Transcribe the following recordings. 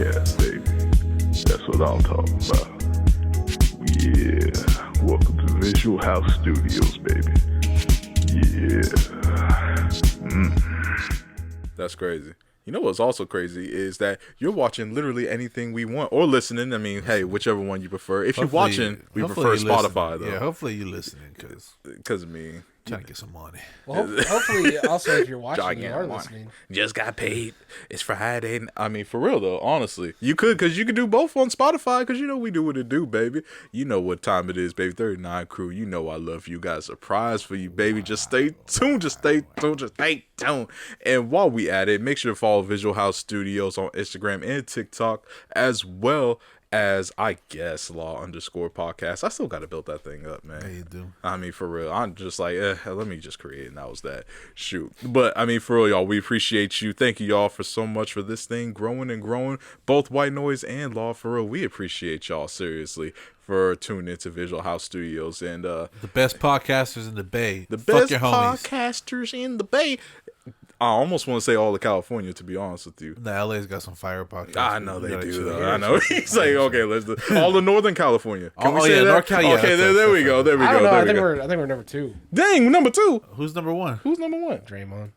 podcast, baby. That's what I'm talking about. Yeah. Welcome to Visual House Studios, baby. Yeah. That's crazy. You know what's also crazy is that you're watching literally anything we want or listening. I mean, hey, whichever one you prefer. If you're watching, we prefer Spotify, though. Yeah, hopefully you're listening because of me. Trying to get some money. Well, hopefully, also, if you're watching, you are listening. Just got paid. It's Friday. I mean, for real, though, honestly. You could, because you could do both on Spotify, because you know we do what it do, baby. You know what time it is, baby. 39 crew. You know I love you guys. Surprise for you, baby. Just stay tuned. Just stay tuned. And while we at it, make sure to follow Visual House Studios on Instagram and TikTok, as well as, I guess, Law_podcast. I still got to build that thing up, man. Yeah, you do. I mean, for real. I'm just like, let me just create it, and that was that. Shoot. But, I mean, for real, y'all, we appreciate you. Thank you, y'all, for so much for this thing growing and growing. Both White Noise and Law, for real. We appreciate y'all, seriously, for tuning into Visual House Studios. And the best podcasters in the Bay. The Fuck best your homies. podcasters in the Bay. I almost want to say all of California, to be honest with you. The LA's got some fire podcasts. I know they do, though. I know. He's like, okay, let's do all of Northern California. Can we say yeah, that? NorCal, yeah, okay, there we go. There we I go. don't know. There I think we're number 2. Dang, number 2. Who's number 1? Who's number 1? Draymond.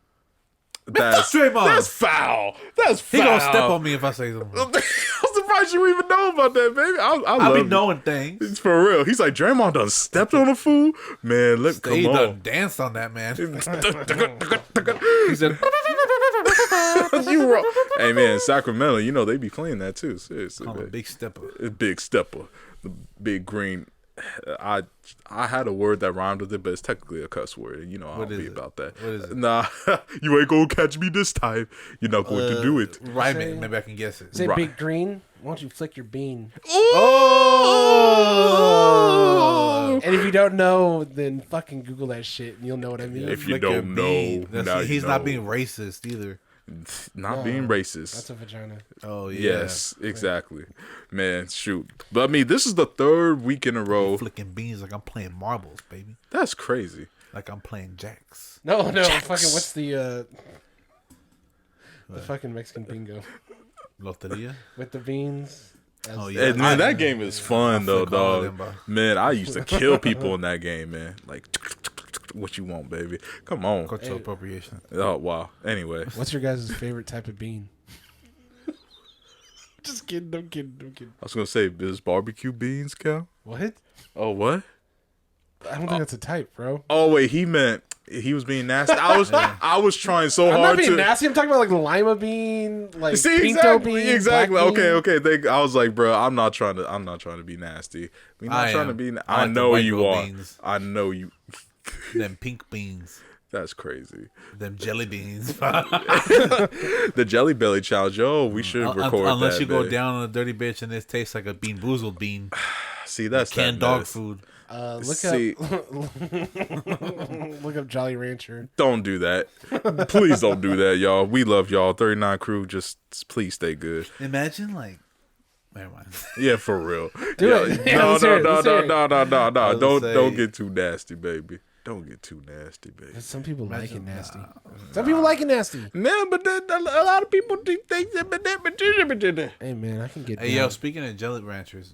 That's Draymond. That's foul. That's foul. He gonna step on me if I say something. I'm surprised you even know about that, baby. I I be love knowing things. It's for real. He's like, Draymond done stepped on a fool. Man, come He on. done danced on that, man. He said, You wrong. Hey, man, Sacramento, you know, they be playing that too. Seriously, I'm a man. big stepper. Big stepper. The big green. I had a word that rhymed with it, but it's technically a cuss word. You know, I don't be about that. What is it? Nah, you ain't gonna catch me this time. You're not going to do it. Rhyme it. Maybe I can guess it. Say Right. Big Green. Why don't you flick your bean? Oh! And if you don't know, then fucking Google that shit and you'll know what I mean. If you Flick your don't know, bean. now you He's not know. being racist either. Not being racist. That's a vagina. Oh, yeah. Yes, exactly. Man, shoot. But I mean, this is the 3rd week in a row. Flicking beans like I'm playing marbles, baby. That's crazy. Like I'm playing jacks. No, fucking what's the fucking Mexican bingo Loteria? with the beans? Oh, yeah. And man, that game is fun though, flick all of dog. them, bro. Man, I used to kill people in that game, man. Like, what you want, baby? Come on. Cultural appropriation. Oh wow. Anyway, What's your guys' favorite type of bean? Just kidding. I'm kidding. I was gonna say, does barbecue beans count? What? Oh what? I don't think that's a type, bro. Oh wait, he was being nasty. I was trying so I'm hard not being to. nasty. I'm talking about like lima bean, like See, pinto bean. exactly. Black bean. Okay. I was like, bro, I'm not trying to be nasty. We're not I trying to am. be. I I like the know white you girl are. beans. I know you. Them pink beans. That's crazy. Them jelly beans. The Jelly Belly challenge. Yo, we should record Unless that. you go man. down on a dirty bitch and it tastes like a bean boozled bean. See, that's Canned that dog mess. food. See, Look up Jolly Rancher. don't do that. Please don't do that, y'all. We love y'all. 39 crew. Just please stay good. Imagine like, never mind. Yeah, for real. Do Yeah, it. Yeah, let's hear it. Let's hear it. No. was Don't say- get too nasty, baby. Don't get too nasty, baby. Some people like it Imagine- nasty. Some people like it nasty. No, but a lot of people think that. Hey man, I can get. Hey yo, down. speaking of Jolly Ranchers,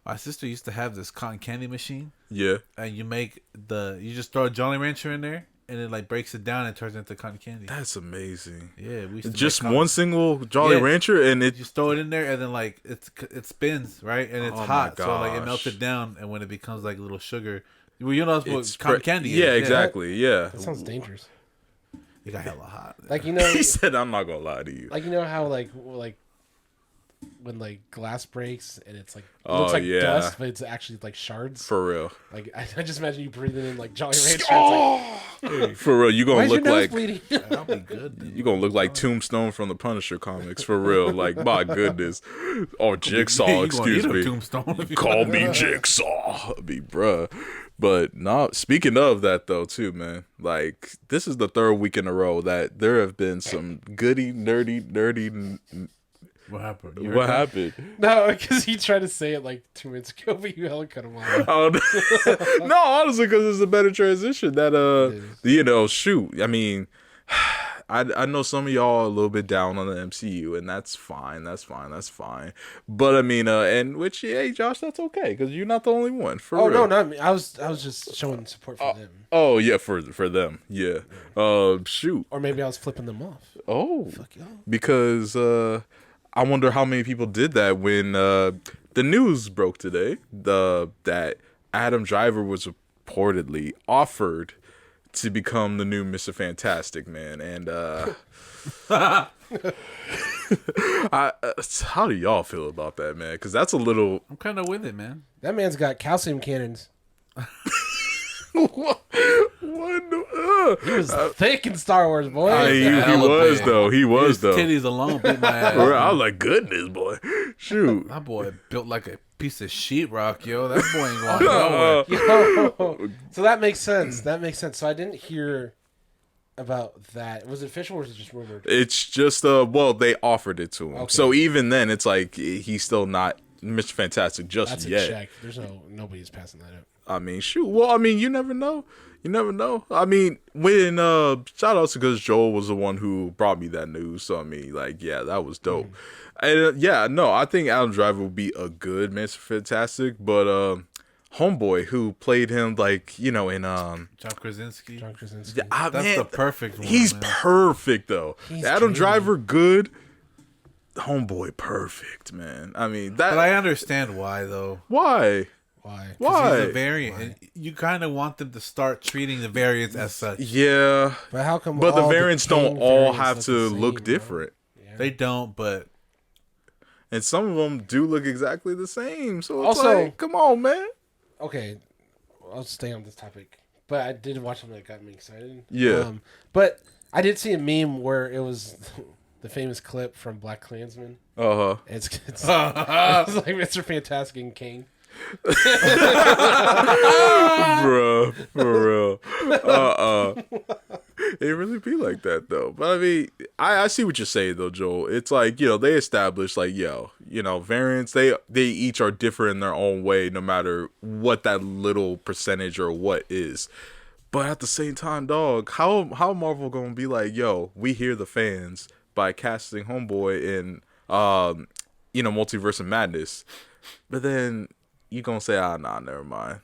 my sister used to have this cotton candy machine, Yeah. and you just throw a Jolly Rancher in there, and it like breaks it down and turns into cotton candy. That's amazing. Yeah, we used to Just make one single Jolly Yeah. Rancher, and You just throw it in there, and then like it spins, right, and it's Oh my hot, so like it gosh. melts it down, and when it becomes like little sugar, well, you know that's what it's cotton candy is. Yeah, exactly. Yeah. That sounds dangerous. It got hella hot. Like you know, He said, "I'm not gonna lie to you." like you know how like when like glass breaks and it's like it Oh, looks like yeah. dust, but it's actually like shards. For real. Like I just imagine you breathing in like Jolly Rancher. Oh, For real. You why gonna is your look nose like bleeding? That'll be good. Then. you gonna look like Tombstone from the Punisher comics. For real. Like my goodness. Or Jigsaw. You gonna Excuse eat a me. tombstone if you Call me Jigsaw. Be bruh. But not speaking of that though too, man. Like this is the 3rd week in a row that there have been some goody nerdy. What happened? You heard What that? happened? No, because he tried to say it like 2 minutes ago, but you hella cut him off. Oh, no, honestly, because it's a better transition. That shoot. I mean, I know some of y'all are a little bit down on the MCU, and that's fine. That's fine. But I mean, and which, hey, Josh, that's okay because you're not the only one. For Oh real. no, not me. I was just showing support for them. Oh yeah, for them. Yeah. Shoot. Or maybe I was flipping them off. Oh. Fuck y'all. Because I wonder how many people did that when the news broke today. That Adam Driver was reportedly offered to become the new Mr. Fantastic, man, and how do y'all feel about that, man? Because that's a little. I'm kind of with it, man. That man's got calcium cannons. What? He was thick in Star Wars, boy. He hella was big. though. He was His though. titties alone beat my ass. I was like, goodness, boy. Shoot. That boy built like a piece of sheetrock, yo. That boy ain't going nowhere. Yo. So that makes sense. So I didn't hear about that. Was it official or was it just rumored? It's just well, they offered it to him. Okay. So even then, it's like he's still not Mr. Fantastic just That's yet. a check. There's nobody's passing that up. I mean, shoot. Well, I mean, you never know. I mean, when shout out to because Joel was the one who brought me that news. So I mean, like, yeah, that was dope. And I think Adam Driver would be a good Mr. Fantastic, but homeboy who played him, like, in John Krasinski. yeah, That's the perfect one. He's man. perfect though. He's Adam dreamy. Driver good. Homeboy perfect, man. I mean that. But I understand why, though. Why? Why? Why? He's a variant. And you kind of want them to start treating the variants as such. Yeah, But how come? but the all variants don't Kang all variants have look to the same, look bro? different, Yeah. They don't, but and some of them do look exactly the same. So it's Also- like, come on, man. Okay, I'll stay on this topic. But I did watch something that got me excited. Yeah. But I did see a meme where it was the famous clip from Black Klansman. Uh huh. It's it's like Mr. Fantastic and King. Bruh, for real. It really be like that though. But I mean, I see what you're saying though, Joel. It's like, they established like, variants, they each are different in their own way, no matter what that little percentage or what is. But at the same time, dog, how Marvel gonna be like, yo, we hear the fans by casting Homeboy in Multiverse of Madness. But then you gonna say, nah, never mind.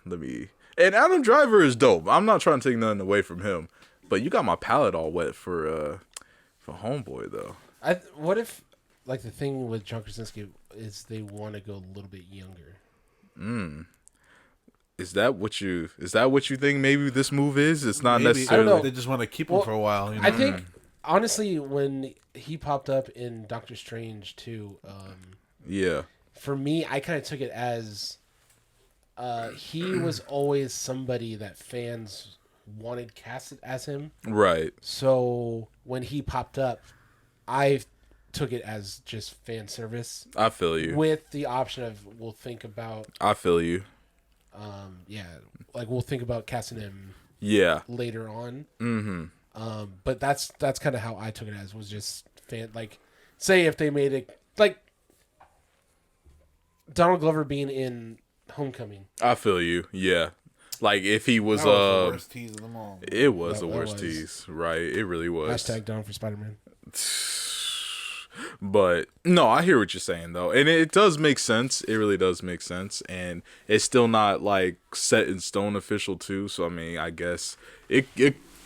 And Adam Driver is dope. I'm not trying to take nothing away from him. But you got my palate all wet for Homeboy though. What if, like, the thing with John Krasinski is they want to go a little bit younger? Is that what you think maybe this move is? It's not maybe necessarily. they just want to keep him for a while. I think, honestly, when he popped up in Doctor Strange 2, Yeah. for me, I kind of took it as he was always somebody that fans wanted casted as him. Right. So when he popped up, I took it as just fan service I feel you. with the option of we'll think about I feel you. we'll think about casting him Yeah. later on. But that's kind of how I took it as, was just fan, like, say if they made it like Donald Glover being in Homecoming. I feel you. Yeah. Like if he was, that was the worst tease of them all. it was the That worst was. tease, right? It really was. Hashtag down for Spider-Man. But no, I hear what you're saying though, and it does make sense. It really does make sense, and it's still not like set in stone official too. So I mean, I guess it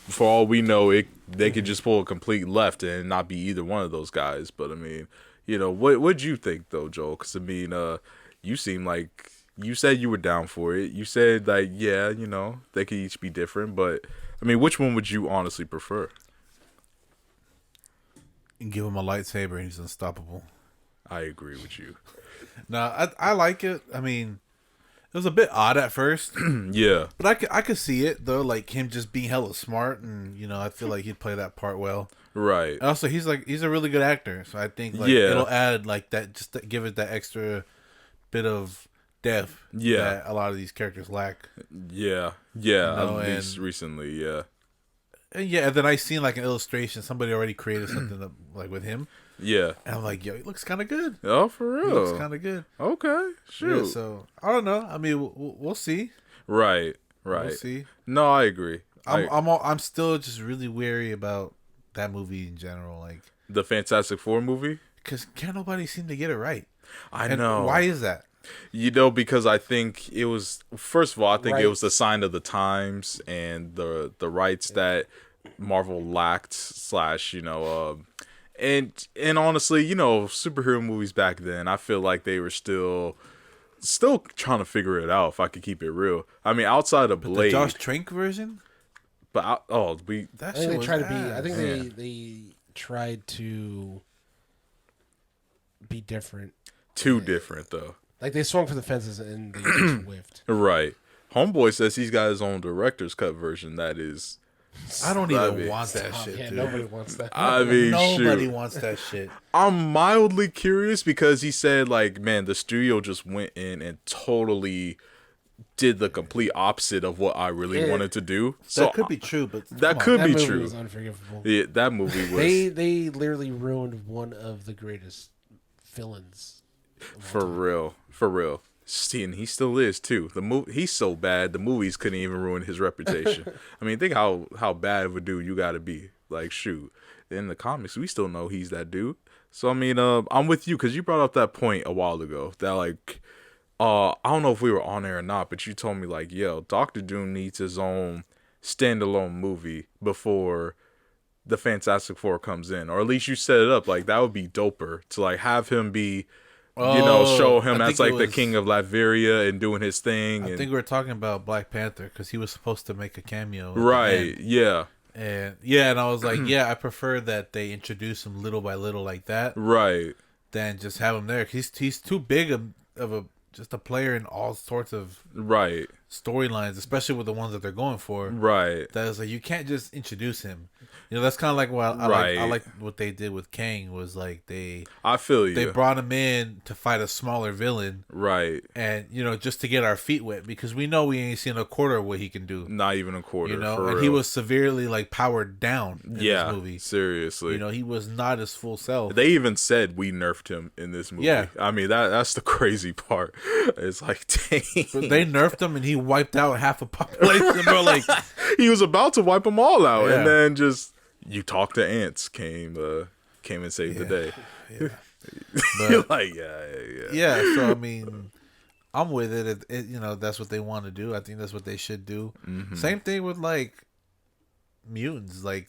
for all we know, they could just pull a complete left and not be either one of those guys. But I mean, what'd you think though, Joel? Because I mean, you seem like you said you were down for it. You said like, yeah, they could each be different, but I mean, which one would you honestly prefer? And give him a lightsaber and he's unstoppable. I agree with you. No, I like it. I mean, it was a bit odd at first, Yeah. but I could see it though, like him just being hella smart, and I feel like he'd play that part well. Right. And also, he's a really good actor, so I think Yeah. it'll add like that, just to give it that extra bit of depth that a lot of these characters lack. Yeah. No, At least recently, yeah. And then I seen like an illustration, somebody already created something like with him, Yeah. and I'm like, yo, he looks kind of good. Oh, for He real? looks kind of good. Okay. Shoot. Yeah, so I don't know. I mean, we'll see. Right. We'll see. No, I agree. I'm still just really wary about that movie in general, like the Fantastic Four movie. Because can't nobody seem to get it right. I And know. why is that? You know, because I think it was, first of all, I think it was Rights. the sign of the times and the rights that Marvel lacked, slash, you know, and honestly, you know, superhero movies back then, I feel like they were still trying to figure it out, if I could keep it real. I mean, outside of The Blade, Josh Trank version? but That I shit think they was tried to be. ass. I think Yeah. they tried to be different. too different though. Like they swung for the fences and they just whiffed. Right. Homeboy says he's got his own director's cut version that is, I don't I even mean, want that Oh, shit, yeah, dude. nobody wants that. I mean, Nobody shoot. wants that shit. I'm mildly curious because he said, like, man, the studio just went in and totally did the complete opposite of what I really Yeah. wanted to do. So That could be true, but that come on. could That be movie true. was unforgivable. Yeah, that movie was They literally ruined one of the greatest villains. for real, for real. See, and he still is too. The movie, he's so bad. The movies couldn't even ruin his reputation. I mean, think how bad of a dude you got to be. Like, shoot, in the comics, we still know he's that dude. So I mean, I'm with you because you brought up that point a while ago that like, I don't know if we were on there or not, but you told me like, yo, Doctor Doom needs his own standalone movie before the Fantastic Four comes in, or at least you set it up like that would be doper to like have him be. Show him I as think like it the was- king of Latveria and doing his thing. I And, think we were talking about Black Panther because he was supposed to make a cameo. at the right, end. yeah, And I was like, yeah, I prefer that they introduce him little by little like that right, than just have him there. He's too big of a just a player in all sorts of right, storylines, especially with the ones that they're going for. right, That is like you can't just introduce him. You know, that's kind of like what I Right. like what they did with Kang was like they I feel you. brought him in to fight a smaller villain Right, and you know just to get our feet wet because we know we ain't seen a quarter of what he can do. not even a quarter. You know, for and real. he was severely like powered down in yeah, this movie. seriously. You know, he was not his full self. They even said we nerfed him in this movie. Yeah. I mean that's the crazy part. It's like, dang, But they nerfed him and he wiped out half a population, bro. Like, he was about to wipe them all out, Yeah. and then just you talk to ants came and saved the day. You're but like, yeah. yeah, so I mean, I'm with it. You know, that's what they want to do. I think that's what they should do. Mm-hmm. Same thing with like mutants. Like,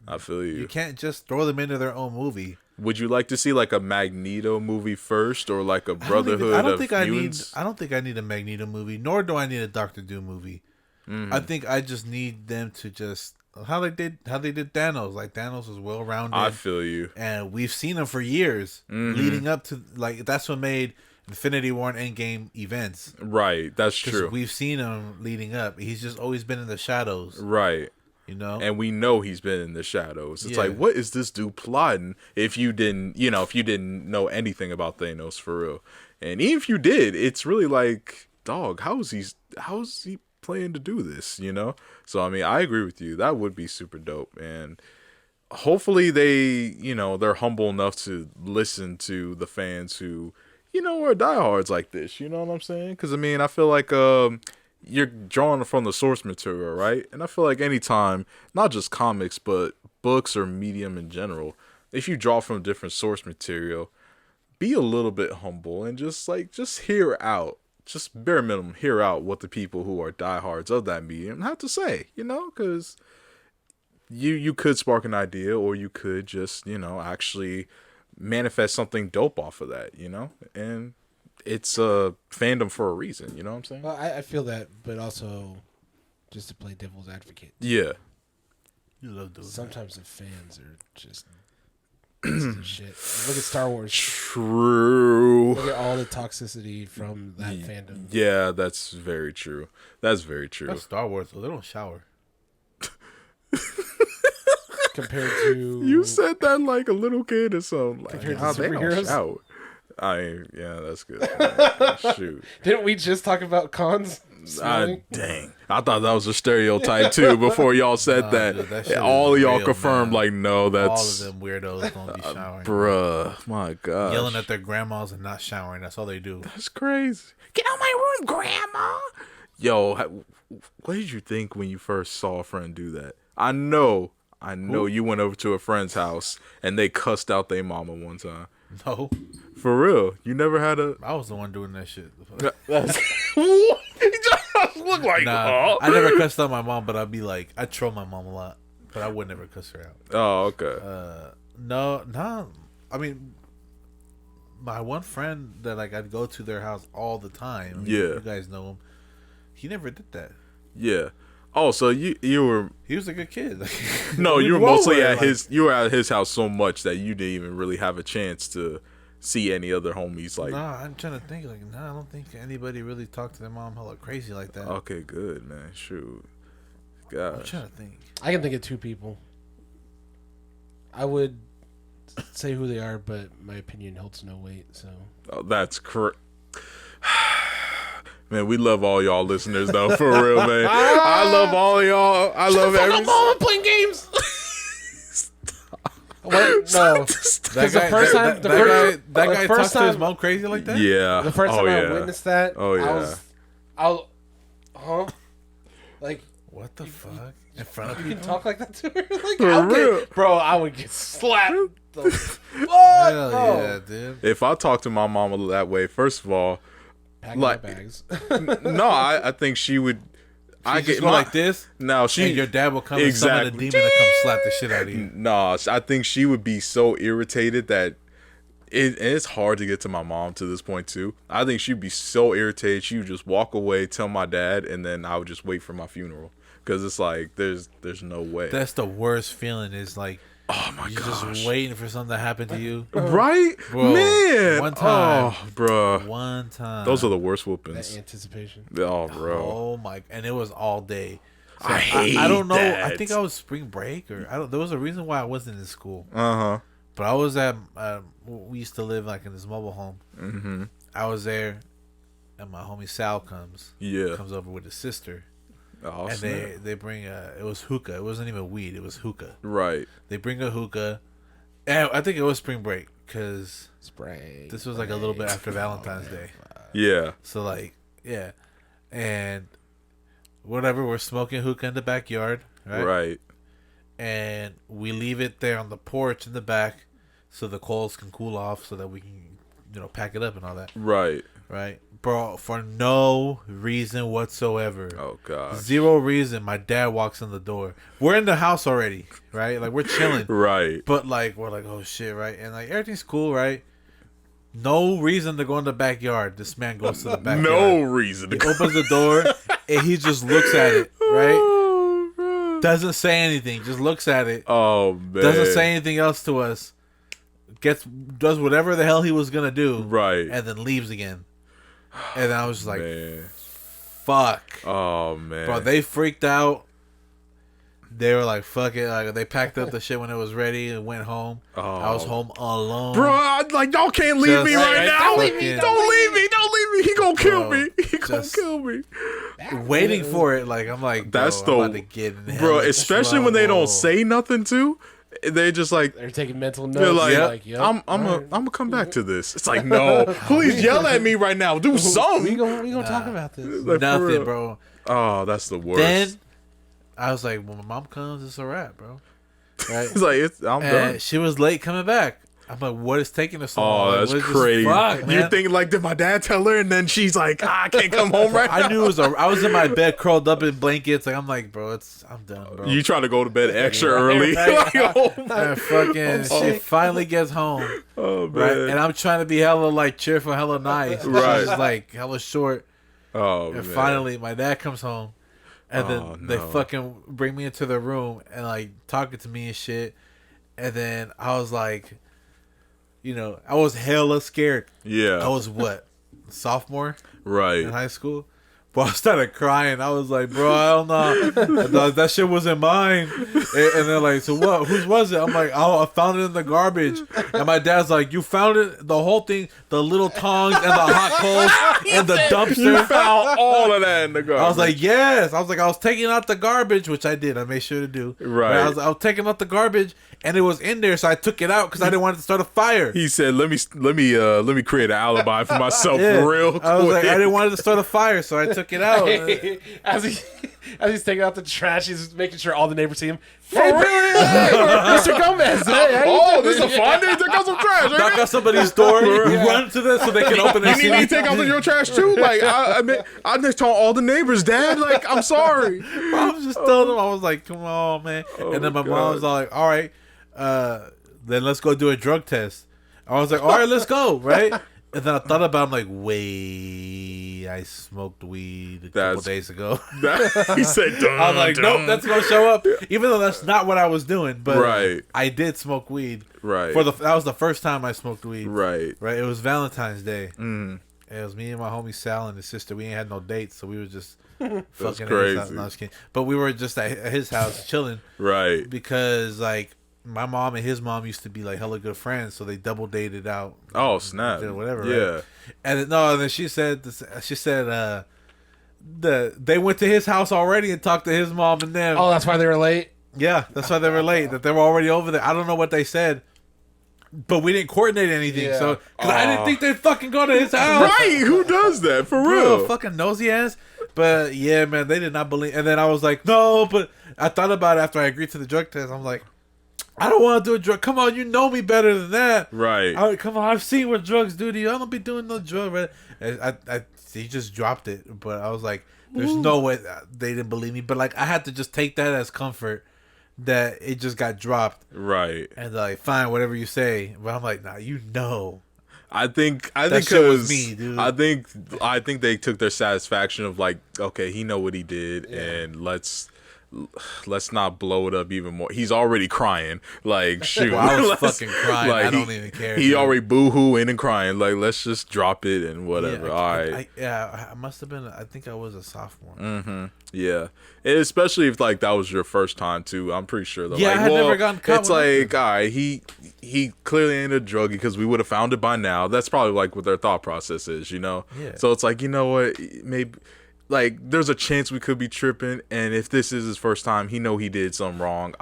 I feel you. you can't just throw them into their own movie. Would you like to see like a Magneto movie first, or like a Brotherhood I don't of think I need. Mutants? I don't think I need a Magneto movie, nor do I need a Doctor Doom movie. Mm-hmm. I think I just need them to just how they did Thanos. Like Thanos was well rounded. I feel you. And we've seen him for years leading up to like that's what made Infinity War and Endgame events. Right, that's 'Cause true. we've seen him leading up. He's just always been in the shadows, Right. you know. And we know he's been in the shadows. It's Yeah. like, what is this dude plotting? If you didn't know anything about Thanos for real, and even if you did, it's really like, dog, how's he planning to do this? You know. So I mean, I agree with you. That would be super dope, and hopefully they're humble enough to listen to the fans who are diehards like this. You know what I'm saying? Because I mean, I feel like you're drawing from the source material, right? And I feel like anytime, not just comics, but books or medium in general, if you draw from different source material, be a little bit humble and just hear out, just bare minimum, hear out what the people who are diehards of that medium have to say, because you could spark an idea, or you could just, actually manifest something dope off of that, and it's a fandom for a reason, you know what I'm saying? Well, I feel that, but also just to play devil's advocate. Yeah. You love doing that. Sometimes the fans are just pieces of shit. Look at Star Wars. True. Look at all the toxicity from that fandom. Yeah, that's very true. That's very true. That's Star Wars, so they don't shower. Compared to You said that like a little kid or something. Like, Compared to "Nah, they don't superheroes?" shout." Yeah, that's good. Shoot. Didn't we just talk about cons? smelling? Dang. I thought that was a stereotype too before y'all said Nah, that. dude, that shit All is of y'all real, confirmed, man. like, no, All that's. of them weirdos don't be showering. Bruh. My God. Yelling at their grandmas and not showering. That's all they do. That's crazy. Get out my room, Grandma. Yo, what did you think when you first saw a friend do that? I know I know you went over to a friend's house and they cussed out their mama one time. No. For real, you never had a. I was the one doing that shit. He just look like. Nah, I never cussed out my mom, but I'd be like, I troll my mom a lot, but I would never cuss her out. Oh, okay. No. I mean, my one friend that like I'd go to their house all the time. Yeah, you guys know him. He never did that. Yeah. Oh, so you were. He was a good kid. No, you were mostly at his. You were at his house so much that you didn't even really have a chance to see any other homies. Like, nah, I'm trying to think. Like, I don't think anybody really talked to their mom hella crazy like that. Okay, good, man. Shoot. I'm Gosh. trying to think. I can think of 2 people. I would say who they are, but my opinion holds no weight. So. Oh, that's correct. Man, we love all y'all listeners though, for real, man. I love all y'all. I love every. I'm playing games. What? No. That guy talks to his mom crazy like that? Yeah. The first time I witnessed that, oh yeah. Like, what the fuck? In front of you people? can talk like that to her? Like, For real? Bro, I would get slapped. The fuck? Hell No. yeah, dude. If I talk to my mama that way, first of all, Packing like, my bags. no, I think she would. I Just get go like this. No, she. And your dad will come and summon a demon to come slap the shit out of you. No, I think she would be so irritated that it's hard to get to my mom to this point too. I think she'd be so irritated she would just walk away, tell my dad, and then I would just wait for my funeral because it's like there's no way. That's the worst feeling. Is like, oh my you're gosh, just waiting for something to happen to you. Right, Bro, man. one time. Oh, bro. One time. Those are the worst That whoopings. anticipation. Oh, bro. Oh my! And it was all day. So I hate I don't know. that. I think I was spring break, or I don't. There was a reason why I wasn't in school. Uh-huh. But I was at. We used to live like in this mobile home. Mm-hmm. I was there, and my homie Sal comes Yeah. over with his sister, Oh, and snap. they bring it was hookah. It wasn't even weed. It was hookah. Right. They bring a hookah, and I think it was spring break because Spray. this was like a little bit after Valentine's Day. Yeah. So like, yeah, and whatever, we're smoking hookah in the backyard, right? Right. And we leave it there on the porch in the back, so the coals can cool off, so that we can, pack it up and all that. Right. Right, bro. For no reason whatsoever. Oh god. 0 reason. My dad walks in the door. We're in the house already, right? Like we're chilling. Right. But like we're like, oh shit, right? And like everything's cool, right? No reason to go in the backyard. This man goes to the backyard. No reason. He opens the door and he just looks at it, right? Oh, bro. Doesn't say anything. Just looks at it. Oh man. Doesn't say anything else to us. Does whatever the hell he was gonna do. Right. And then leaves again. And I was like, Man. fuck. Oh man. Bro, they freaked out. They were like, fuck it. Like, they packed up the shit when it was ready and went home. Oh. I was home alone. Bro, y'all can't leave Just me right now. don't Don't leave me. leave me. Don't leave me. He gonna kill Bro, me. He gonna just- kill me. Waiting for it. Like, I'm like, bro, That's I'm the about to get in bro. hella Especially when they don't trouble. say nothing too. They just like They're taking mental they're notes. like, Yep. I'm gonna come back to this. It's like, no, please yell at me right now. Do We something. gonna talk about this. Like, for Nothing, real. bro. Oh, that's the worst. Then I was like, when my mom comes, it's a wrap, bro. Right? It's like I'm done. And she was late coming back. I'm like, what is taking us so Oh, long? Like, that's what is this? crazy. Fuck, You're man. thinking like, did my dad tell her? And then she's like, I can't come home right now. I knew it was. I was in my bed, curled up in blankets. Like I'm like, bro, I'm done, bro. You trying to go to bed extra early? Right. Like, oh my And fucking, she finally gets home, oh, right? man. And I'm trying to be hella like cheerful, hella nice. Right. She's like hella short. Oh, And man. finally, my dad comes home, and Oh, then they no. fucking bring me into the room and like talking to me and shit. And then I was like, I was hella scared. Yeah. I was what, sophomore in right. high school. But I started crying. I was like, bro, I don't know. That shit wasn't mine. And they're like, so what? Whose was it? I'm like, oh, I found it in the garbage. And my dad's like, you found it? The whole thing, the little tongs and the hot coals and the You dumpster. found all of that in the garbage. I was like, yes. I was taking out the garbage, which I did. I made sure to do. Right. I was taking out the garbage, and it was in there, so I took it out because I didn't want it to start a fire. he said, let me create an alibi for myself Yeah. real quick. I was like, I didn't want it to start a fire, so I took took it out. as he's taking out the trash, he's making sure all the neighbors see him. Hey, Mr. Gomez. Hey, Oh, this is a fun day. Take out some trash. Knock on somebody's door, run to this so they can open their You need me to take out your trash too? Like, I just told all the neighbors, Dad. Like, I'm sorry. I was just telling them, I was like, come on, man. And then my mom was all like, all right, then let's go do a drug test. I was like, all right, let's go, right? And then I thought about it, I'm like, wait, I smoked weed a couple days ago. He said, dun, I was like, nope, that's going to show up. Even though that's not what I was doing. But Right. I did smoke weed. Right. That was the first time I smoked weed. Right. Right. It was Valentine's Day. Mm. It was me and my homie Sal and his sister. We ain't had no dates, so we were just fucking at his crazy. house. No, I was kidding. But we were just at his house chilling. Right. Because, like, my mom and his mom used to be like hella good friends, so they double dated out. Oh, snap. Whatever. Yeah. Right? And then she said they went to his house already and talked to his mom and them. Oh, that's why they were late? Yeah, that's why they were late. That they were already over there. I don't know what they said, but we didn't coordinate anything. Yeah. So because I didn't think they'd fucking go to his house. Right. Who does that? For Bro, real. fucking nosy ass. But yeah, man, they did not believe. And then I was like, no, but I thought about it after I agreed to the drug test. I'm like, I don't want to do a drug. Come on, you know me better than that. Right. Come on, I've seen what drugs do to you. I don't be doing no drug. Right? And he just dropped it, but I was like, there's no way they didn't believe me. But like, I had to just take that as comfort that it just got dropped. Right. And like, fine, whatever you say. But I'm like, nah, you know. I think shit it was me, dude. I think they took their satisfaction of like, okay, he know what he did, and let's not blow it up even more. He's already crying. Like, shoot. Well, I was fucking crying. Like, I don't even care. He dude. already boo-hooing and crying. Like, let's just drop it and whatever. Yeah, All right. I must have been. I think I was a sophomore. Mm-hmm. Yeah, and especially if like that was your first time too. I'm pretty sure that. Yeah, like, I had never gotten caught It's with like, all right, he clearly ain't a druggie because we would have found it by now. That's probably like what their thought process is, you know. Yeah. So it's like, you know what, maybe. Like, there's a chance we could be tripping, and if this is his first time, he know he did something wrong.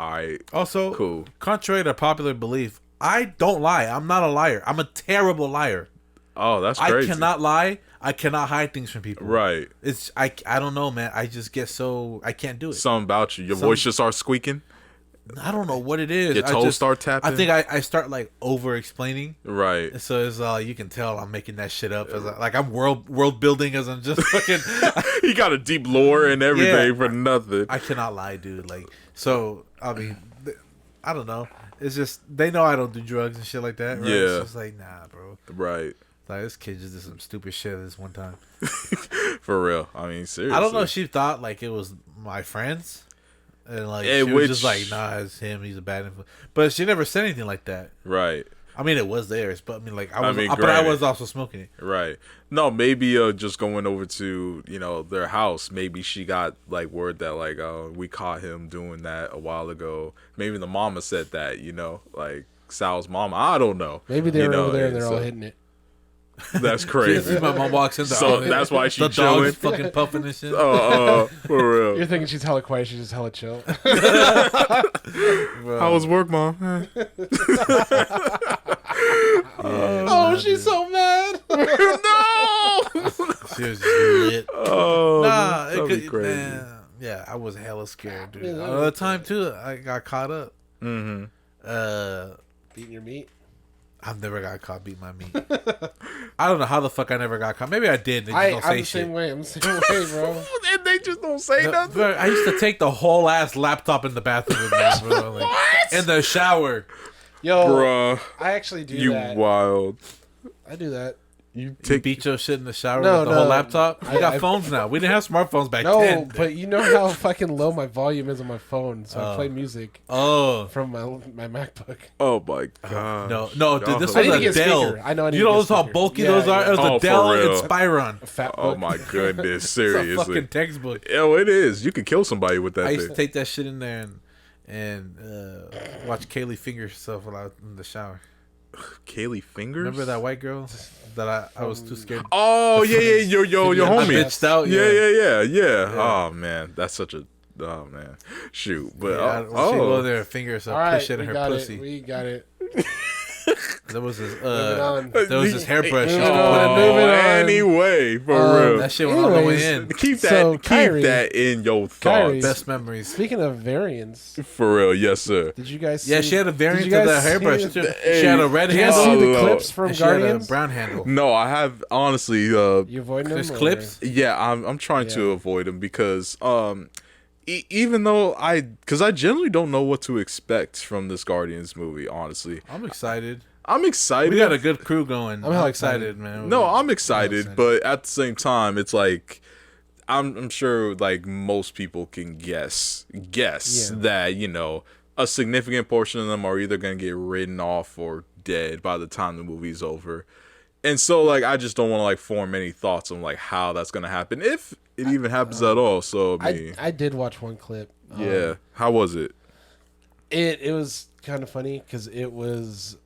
Also, cool. Contrary to popular belief, I don't lie. I'm not a liar. I'm a terrible liar. Oh, that's crazy. I cannot lie. I cannot hide things from people. Right. It's I don't know, man. I just get so I can't do it. Something about you. Your voice just starts squeaking. I don't know what it is. Your toes start tapping. I think I start like over explaining. Right. So it's you can tell I'm making that shit up. As like I'm world building as I'm just fucking. He got a deep lore and everything for nothing. I cannot lie, dude. Like, so I mean, I don't know. It's just they know I don't do drugs and shit like that. Right? Yeah. It's just like, nah, bro. Right. Like, this kid just did some stupid shit this one time. For real. I mean, seriously. I don't know if she thought like it was my friends. And like Yeah, she was just like, nah, it's him. He's a bad influence. But she never said anything like that. Right. I mean, it was theirs, but I mean, like, but I granted. was also smoking it. Right. No, maybe just going over to, their house, maybe she got like word that like, oh, we caught him doing that a while ago. Maybe the mama said that, like Sal's mama. I don't know. Maybe they're over there and they're all hitting it. That's crazy. My mom walks in, So that's why she the chilling. dog's fucking puffing and shit. For real. You're thinking she's hella quiet. She's just hella chill. How was work, mom? Oh, she's so mad. No. She was just lit. Oh, Nah, that'd be crazy. Man, yeah, I was hella scared, dude. Yeah, that Another time too, I got caught up. Mm-hmm. Beating your meat. I've never got caught beating my meat. I don't know how the fuck I never got caught. Maybe I did. They just don't say I'm the shit. same way. I'm the same way, bro. And they just don't say No, nothing. bro, I used to take the whole ass laptop in the bathroom with me, bro. Like, What? in the shower. Yo, Bruh, I actually do you that. wild. I do that. You You beat your shit in the shower No, with the whole no. laptop. We got phones now. We didn't have smartphones back No, then. but you know how fucking low my volume is on my phone, so I play music Oh. from my MacBook. Oh my god. No, dude, this I was need to a get a Dell. speaker. I know I need You to know get a how speaker. bulky Yeah, those are? yeah. It was Oh, a for Dell real. Inspiron. A fat Oh book. my goodness, It's a seriously. fucking textbook. Yo, it is. You could kill somebody with that I used to thing. take that shit in there and watch Kaylee finger herself while I was in the shower. Kaylee Fingers? Remember that white girl that I was too scared? Oh, yeah, your I homie. bitched out. Yeah. Oh, man. That's such a... Oh, man. Shoot. But, Yeah, she go there and finger herself, All right, push it in we her got pussy. it. We got it. There was his on. there was his hairbrush. Moving Just to on. put in Moving there. on. Anyway, for real. That shit went all the way Anyways, in. Keep that, So, keep Khari- that in your Khari- thoughts. Best memories. Speaking of variants, For real, yes, sir. did you guys? Yeah, see, she had a did variant you of guys that hairbrush see- too. Hey, She had a red Did you guys handle. see the Oh, clips from and she had a Guardians? brown handle. No, I have honestly. You avoiding them? There's or- clips. Yeah, I'm trying to Yeah. avoid them because even though because I generally don't know what to expect from this Guardians movie. Honestly, I'm excited. I'm excited. We got a good crew going. I'm hella excited, man. No, I'm excited, excited. but at the same time, it's like I'm sure like most people can guess Yeah. that a significant portion of them are either gonna get written off or dead by the time the movie's over, and so like I just don't want to like form any thoughts on like how that's gonna happen if it even happens at all. So I mean, I did watch one clip. yeah, how was it? It was kind of funny because it was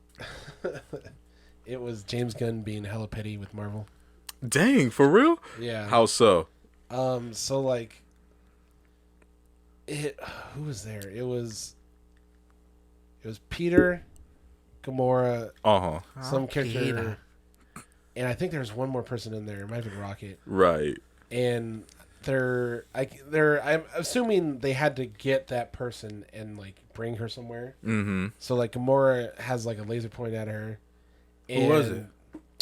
it was James Gunn being hella petty with Marvel. Dang, for real? Yeah. How so? So like who was there? It was Peter, Gamora, some character, Peter. and I think there's one more person in there. It might have been Rocket. Right. And I'm assuming they had to get that person and like bring her somewhere. Mm-hmm. So like Gamora has like a laser point at her. Who was it?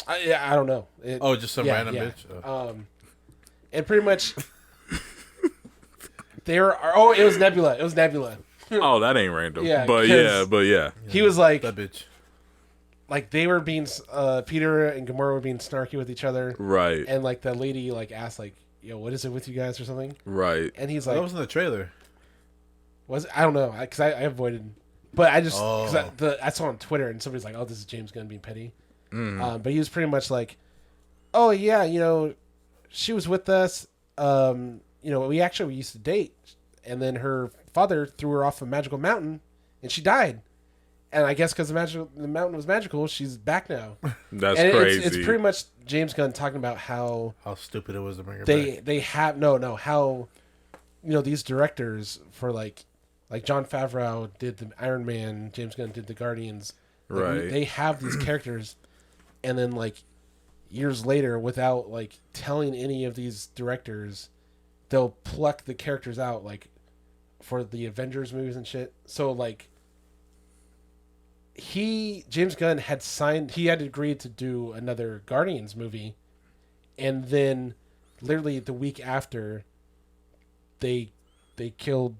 I don't know. Just some random bitch. Oh. And pretty much it was Nebula. It was Nebula. Oh, that ain't random. Yeah, but 'cause- yeah. He was like That bitch. they were being Peter and Gamora were being snarky with each other. Right. And like the lady like asked like, "Yo, what is it with you guys?" or something. Right. And he's That like, was in the trailer. I don't know, because I avoided, but I just Oh. I saw on Twitter and somebody's like, "Oh, this is James Gunn being petty," Mm. but he was pretty much like, "Oh yeah, she was with us, we actually used to date, and then her father threw her off a magical mountain, and she died, and I guess because the mountain was magical, she's back now." That's And crazy. it's pretty much James Gunn talking about how How stupid it was to bring her back. they have how these directors for like Jon Favreau did the Iron Man, James Gunn did the Guardians. Like, Right. they have these characters, and then like years later, without like telling any of these directors, they'll pluck the characters out like for the Avengers movies and shit. So like James Gunn had agreed to do another Guardians movie, and then literally the week after they killed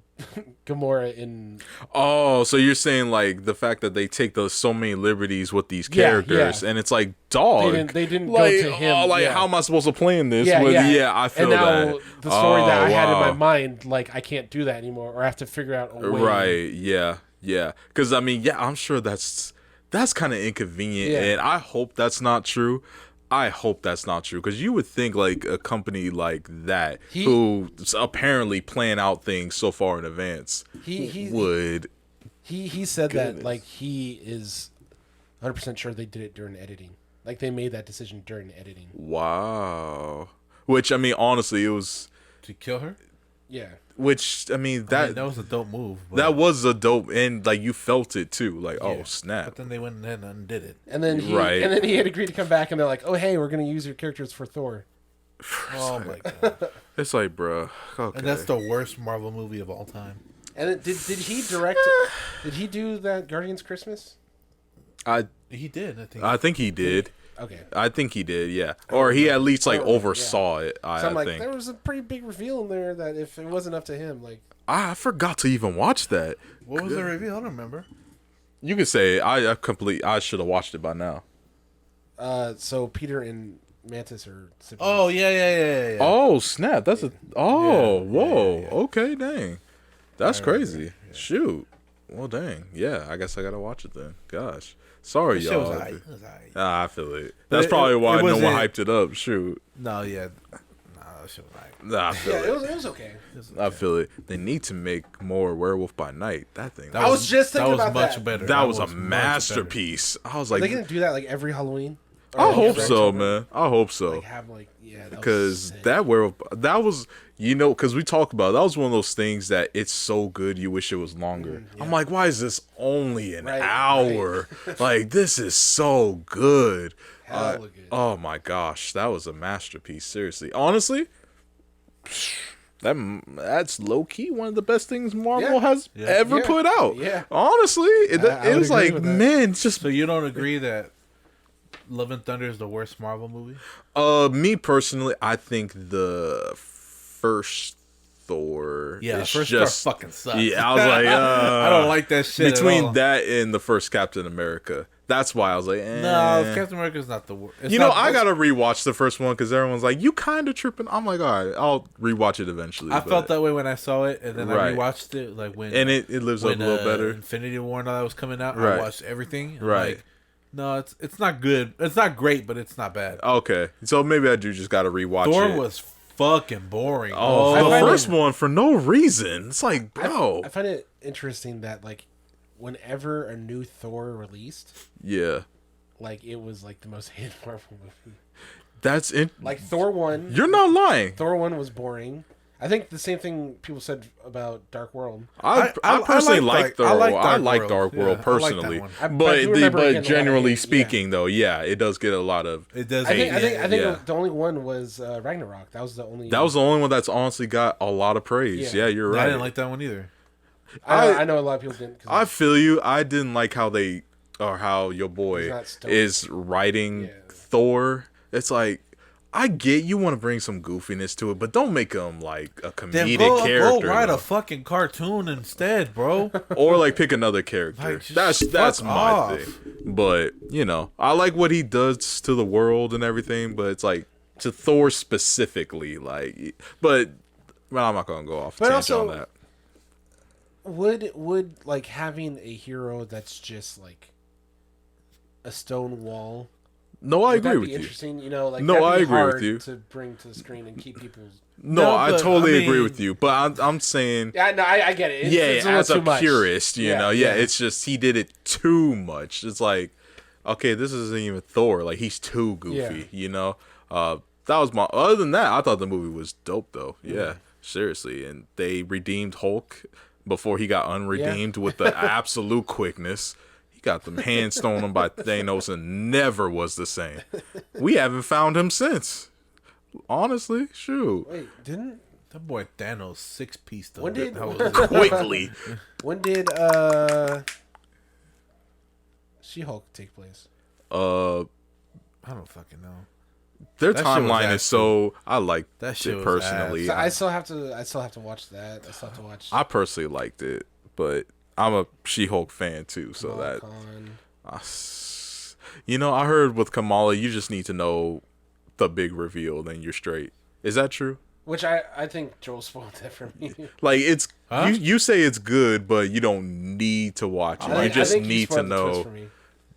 Gamora in. Oh, so you're saying like the fact that they take so many liberties with these characters, yeah. and it's like, dog. They didn't like, go to him. how am I supposed to play in this? Yeah, with, yeah. I feel and now that. the story that I had in my wow. mind, like I can't do that anymore, or I have to figure out a way. Right. Yeah. Because I mean, I'm sure that's kind of inconvenient, Yeah. and I hope that's not true. Because you would think like a company like that who's apparently plan out things so far in advance He would. He said that Goodness. like he is 100% sure they did it during editing. Like they made that decision during editing. Wow. Which I mean, honestly, it was. To kill her? Yeah. Which I mean that that was a dope move. But, that was a dope, and like you felt it too. Like, oh Yeah. snap. but then they went and undid it. And then Right. he had agreed to come back, and they're like, "Oh hey, we're gonna use your characters for Thor." Oh my god. It's like, bruh. Okay. And that's the worst Marvel movie of all time. And then, did he direct? Did he do that Guardians Christmas? He did, I think. I think he did. Okay. I think he did, yeah. Or he at least like Oh, oversaw it. So I'm I like, think. there was a pretty big reveal in there that if it wasn't up to him, like, I forgot to even watch that. What was the reveal? I don't remember. You could say I should have watched it by now. so Peter and Mantis are siblings. Oh, yeah. Oh snap! That's a Yeah. whoa. Yeah. Okay, dang, that's I remember, crazy. Shoot. Well, dang. Yeah, I guess I gotta watch it then. Gosh, sorry That shit y'all. was alright. It was alright. I feel it. That's it- probably it why no one wasn't- hyped it up. Shoot. No, yeah. No, that shit was alright. Nah, I feel Yeah, it. it was okay. I feel it. They need to make more Werewolf by Night. That thing. That I was just thinking that was about much that. better. That was a much better. masterpiece. I was Are like, they gonna do that like every Halloween? I hope grandchildren. so, man. I hope so. Like have like that was Because sick. that was, because we talked about it, that was one of those things that it's so good you wish it was longer. I'm like, why is this only an Right, hour? Like, this is so good. Hella good. Oh my gosh, that was a masterpiece. Seriously, honestly, that's low key one of the best things Marvel Yeah. has ever Yeah. put out. Yeah. Honestly, it I would was agree like, with that. man, just So you don't agree that Love and Thunder is the worst Marvel movie? me personally, I think the first Thor. Yeah, is first just Thor fucking sucks. Yeah, I was like, I don't like that shit. at all. between that and the first Captain America. That's why I was like, No, Captain America's not the worst. I gotta rewatch the first one because everyone's like, you kind of tripping. I'm like, all right, I'll rewatch it eventually. I felt that way when I saw it, and then Right. I rewatched it like when and it lives up a little better. Infinity War and all that was coming out. Right. I watched everything. I'm Right. like, no, it's not good. It's not great, but it's not bad. Okay, so maybe I do just gotta rewatch Thor it. was fucking boring. Oh, I the find first it- one for no reason. It's like, bro, I find it interesting that like whenever a new Thor released, yeah, like it was like the most hated Marvel movie. that's it. Like Thor 1. You're not lying. Thor 1 was boring. I think the same thing people said about Dark World. I personally like Thor. I Dark like World. Dark Yeah, World I like that personally, one. I do but remember getting a lot of generally hate, speaking, though, yeah, it does get a lot of. It does. I think Yeah. the only one was Ragnarok. That was the only. That was the only one that's honestly got a lot of praise. Yeah. Yeah, you're I right. didn't like that one either. I know a lot of people didn't. 'Cause I feel you. I didn't like how how your He's boy not stoked. is writing Yeah. Thor. It's like, I get you want to bring some goofiness to it, but don't make him like a Then comedic go character. write though. a fucking cartoon instead, bro. Or like pick another character. Like, just that's fuck my off. thing. But I like what he does to the world and everything. But it's like to Thor specifically, like. But I'm not gonna go off But tangent also- on that. would like having a hero that's just like a stone wall. No, I would that agree be with you. interesting? You know, like No, that'd be I agree with hard you. to bring to the screen and keep people's. No, No, I but, totally I agree mean- with you. But I'm saying. Yeah, no, I get it. It's, Yeah, it's a little as a too much. purist, Yeah. it's just he did it too much. It's like, okay, this isn't even Thor. Like he's too goofy, That was my. Other than that, I thought the movie was dope, though. Yeah, seriously, and they redeemed Hulk before he got unredeemed with the absolute quickness. He got them hand stoned him by Thanos and never was the same. We haven't found him since. Honestly, shoot. Wait, didn't That boy Thanos 6-piece though. When did- That was- Quickly. when did She-Hulk take place? Uh, I don't fucking know. their That shit was timeline ass, is so. I liked That shit it was personally. So I still have to watch that. I still have to watch. I personally liked it, but I'm a She-Hulk fan too, so Kamala that Khan. I heard with Kamala, you just need to know the big reveal, then you're straight. Is that true? Which I think Joel spoiled that for me. Like it's Huh? you say it's good, but you don't need to watch it. You just I think he need to spoiled the twist know for me.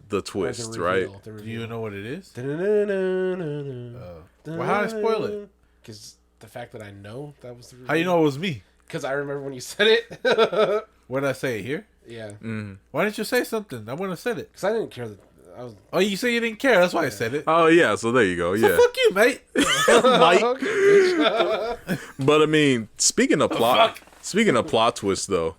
the Or twist, the right? reveal, the Do you know what it is? reveal. Well, how did I spoil it? Because the fact that I know that was the reveal. How you know it was me? Because I remember when you said it. Where did I say it here? Yeah. Why didn't you say something? I wouldn't have said it. Because I didn't care that I was. Oh, you say you didn't care. That's why I said it. Oh yeah, so there you go. So Yeah. fuck you, mate. Mike. Okay, bitch. But I mean, speaking of plot twists though,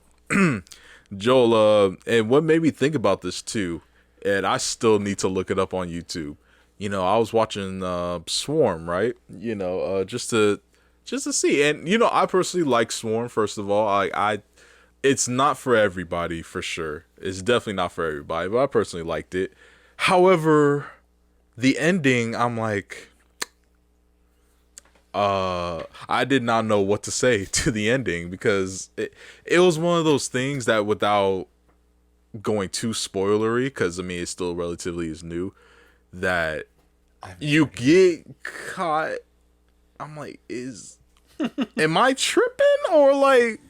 Joel, and what made me think about this too, and I still need to look it up on YouTube. I was watching Swarm, right? Just to see, and I personally like Swarm. First of all, it's not for everybody for sure. It's definitely not for everybody, but I personally liked it. However, the ending, I'm like. I did not know what to say to the ending because it was one of those things that without going too spoilery, because I mean it still relatively is new, that you get caught. I'm like, am I tripping or like,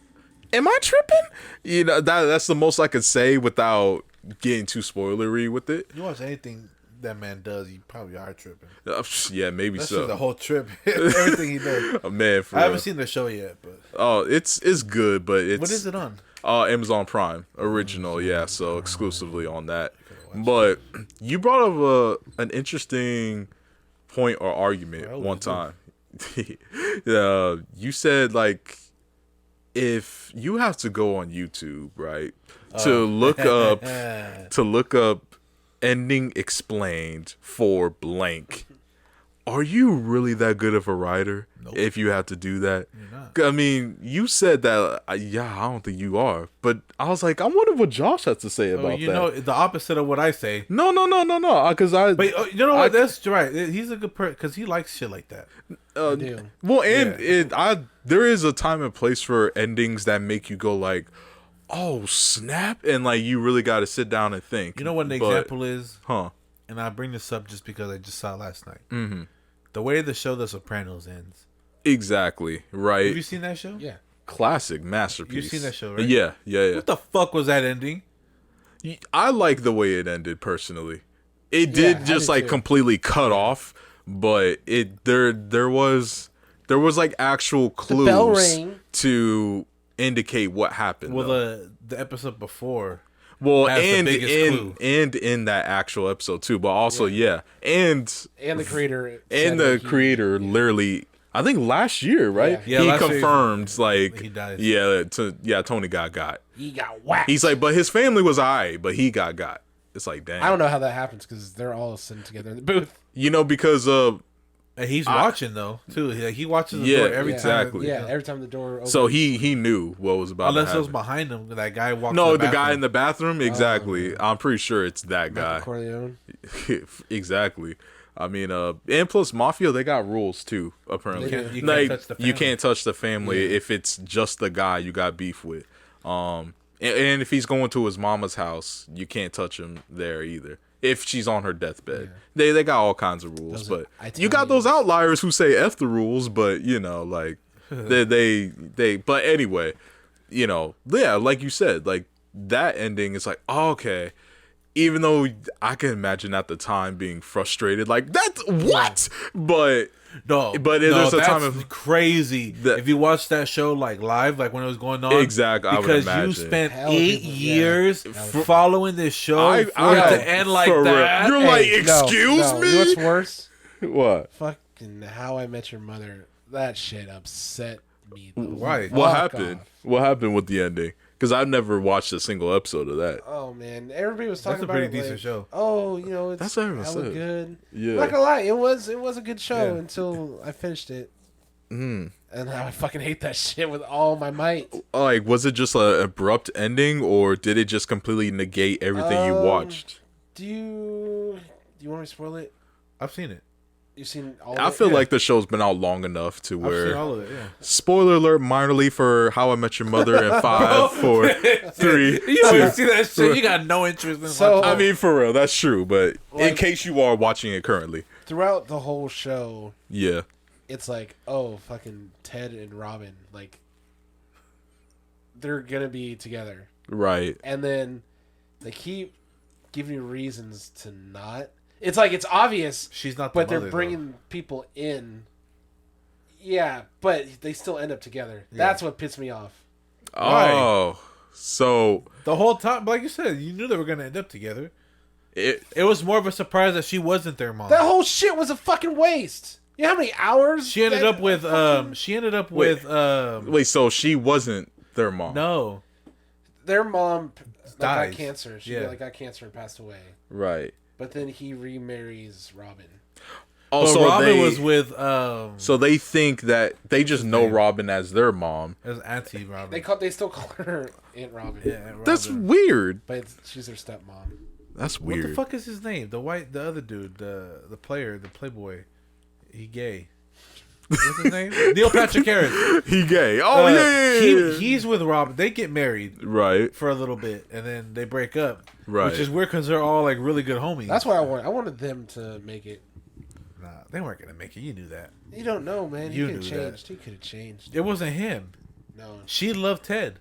am I tripping? That's the most I could say without getting too spoilery with it. You watch anything that man does, you probably are tripping. Yeah, maybe That's so. just the whole trip. Everything he does. Man, for I haven't real. seen the show yet, but Oh, it's good, but it's what is it on? Amazon Prime original, yeah. So exclusively on that. But you brought up an interesting point or argument one time. You said like if you have to go on YouTube, right, to look up ending explained for blank. Are you really that good of a writer? Nope. If you have to do that? You're not. I mean, you said that. Yeah, I don't think you are. But I was like, I wonder what Josh has to say about that. You know, the opposite of what I say. No. Because I. But you know what? That's right. He's a good person because he likes shit like that. Well, and there is a time and place for endings that make you go like, oh snap, and like you really got to sit down and think. You know what an example is? Huh? And I bring this up just because I just saw it last night. Mm-hmm. The way the show The Sopranos ends. Exactly. Right. Have you seen that show? Yeah. Classic masterpiece. You've seen that show, right? Yeah. What the fuck was that ending? I like the way it ended personally. It did just like completely cut off, but there was like actual clues bell rang. to indicate what happened. Well, though. the episode before. Well, has the and biggest clue. in that actual episode too, but also and the creator creator literally, I think last year, right? Yeah, he last year confirmed like he dies. Tony got. he got whacked. He's like, but his family was alright, but he got. It's like, damn. I don't know how that happens because they're all sitting together in the booth. You know, because And he's watching though too. He watches the door every time. Exactly. Yeah, every time the door opens. So he knew what was about Unless to it was happen. behind him, that guy walked. No, to the the guy in the bathroom. Exactly. I'm pretty sure it's that guy. Corleone. Exactly. I mean, and plus Mafia, they got rules too. Apparently, You can't touch the family. You can't touch the family if it's just the guy you got beef with. And if he's going to his mama's house, you can't touch him there either. If she's on her deathbed, they got all kinds of rules. But you got those outliers who say F the rules, but you know, like they. But anyway, you know, yeah, like you said, like that ending is like, oh, okay. Even though I can imagine at the time being frustrated, like that's what, but there's a time of crazy. If you watch that show like live, like when it was going on, exactly, I would because imagine. you spent 8 years following this show I for it to end like that. You're like, excuse me. You know what's worse? What? Fucking How I Met Your Mother. That shit upset me. Why? What happened? What happened with the ending? Because I've never watched a single episode of that. Oh man, everybody was talking about That's a it. pretty decent show. Oh, you know, it's That's what everyone hella said. good. Yeah. Not gonna lie, it was a good show Yeah. until I finished it. And now I fucking hate that shit with all my might. Like, was it just an abrupt ending, or did it just completely negate everything you watched? Do you want me to spoil it? I've seen it. You've seen all I of it? feel like the show's been out long enough to I've where. seen all of it. Yeah. Spoiler alert, minorly for How I Met Your Mother, and 5, 4, 3. You don't see that shit. You got no interest in So- watching. I mean, for real, that's true. But in Like- case you are watching it currently, Throughout the whole show, yeah, it's like, oh, fucking Ted and Robin, like, they're gonna be together. right. And then they keep giving you reasons to not. It's like, it's obvious, She's not. but the they're mother, bringing people in. Yeah, but they still end up together. That's what pissed me off. Oh, so though. The whole time, like you said, you knew they were gonna end up together. it. It was more of a surprise that she wasn't their mom. That whole shit was a fucking waste. You know how many hours? She ended up with Wait, so she wasn't their mom? No. Their mom got Dies. cancer. She got cancer and passed away. Right. But then he remarries Robin. Oh, But so Robin they was with so they think that they just know Robin as their mom. as Auntie Robin. They still call her Aunt Robin. Yeah, Robin. That's weird. But she's their stepmom. That's What weird. the fuck is his name? The other dude, the player, the playboy. He gay. What's his name? Neil Patrick Harris. He gay. Oh yeah. He's with Robin. They get married Right. for a little bit, and then they break up. Right. Which is weird because they're all like really good homies. That's what I wanted. I wanted them to make it. Nah, they weren't gonna make it. You knew that. You don't know, man. He You could have knew changed. He could have changed. It wasn't him. No. She loved Ted.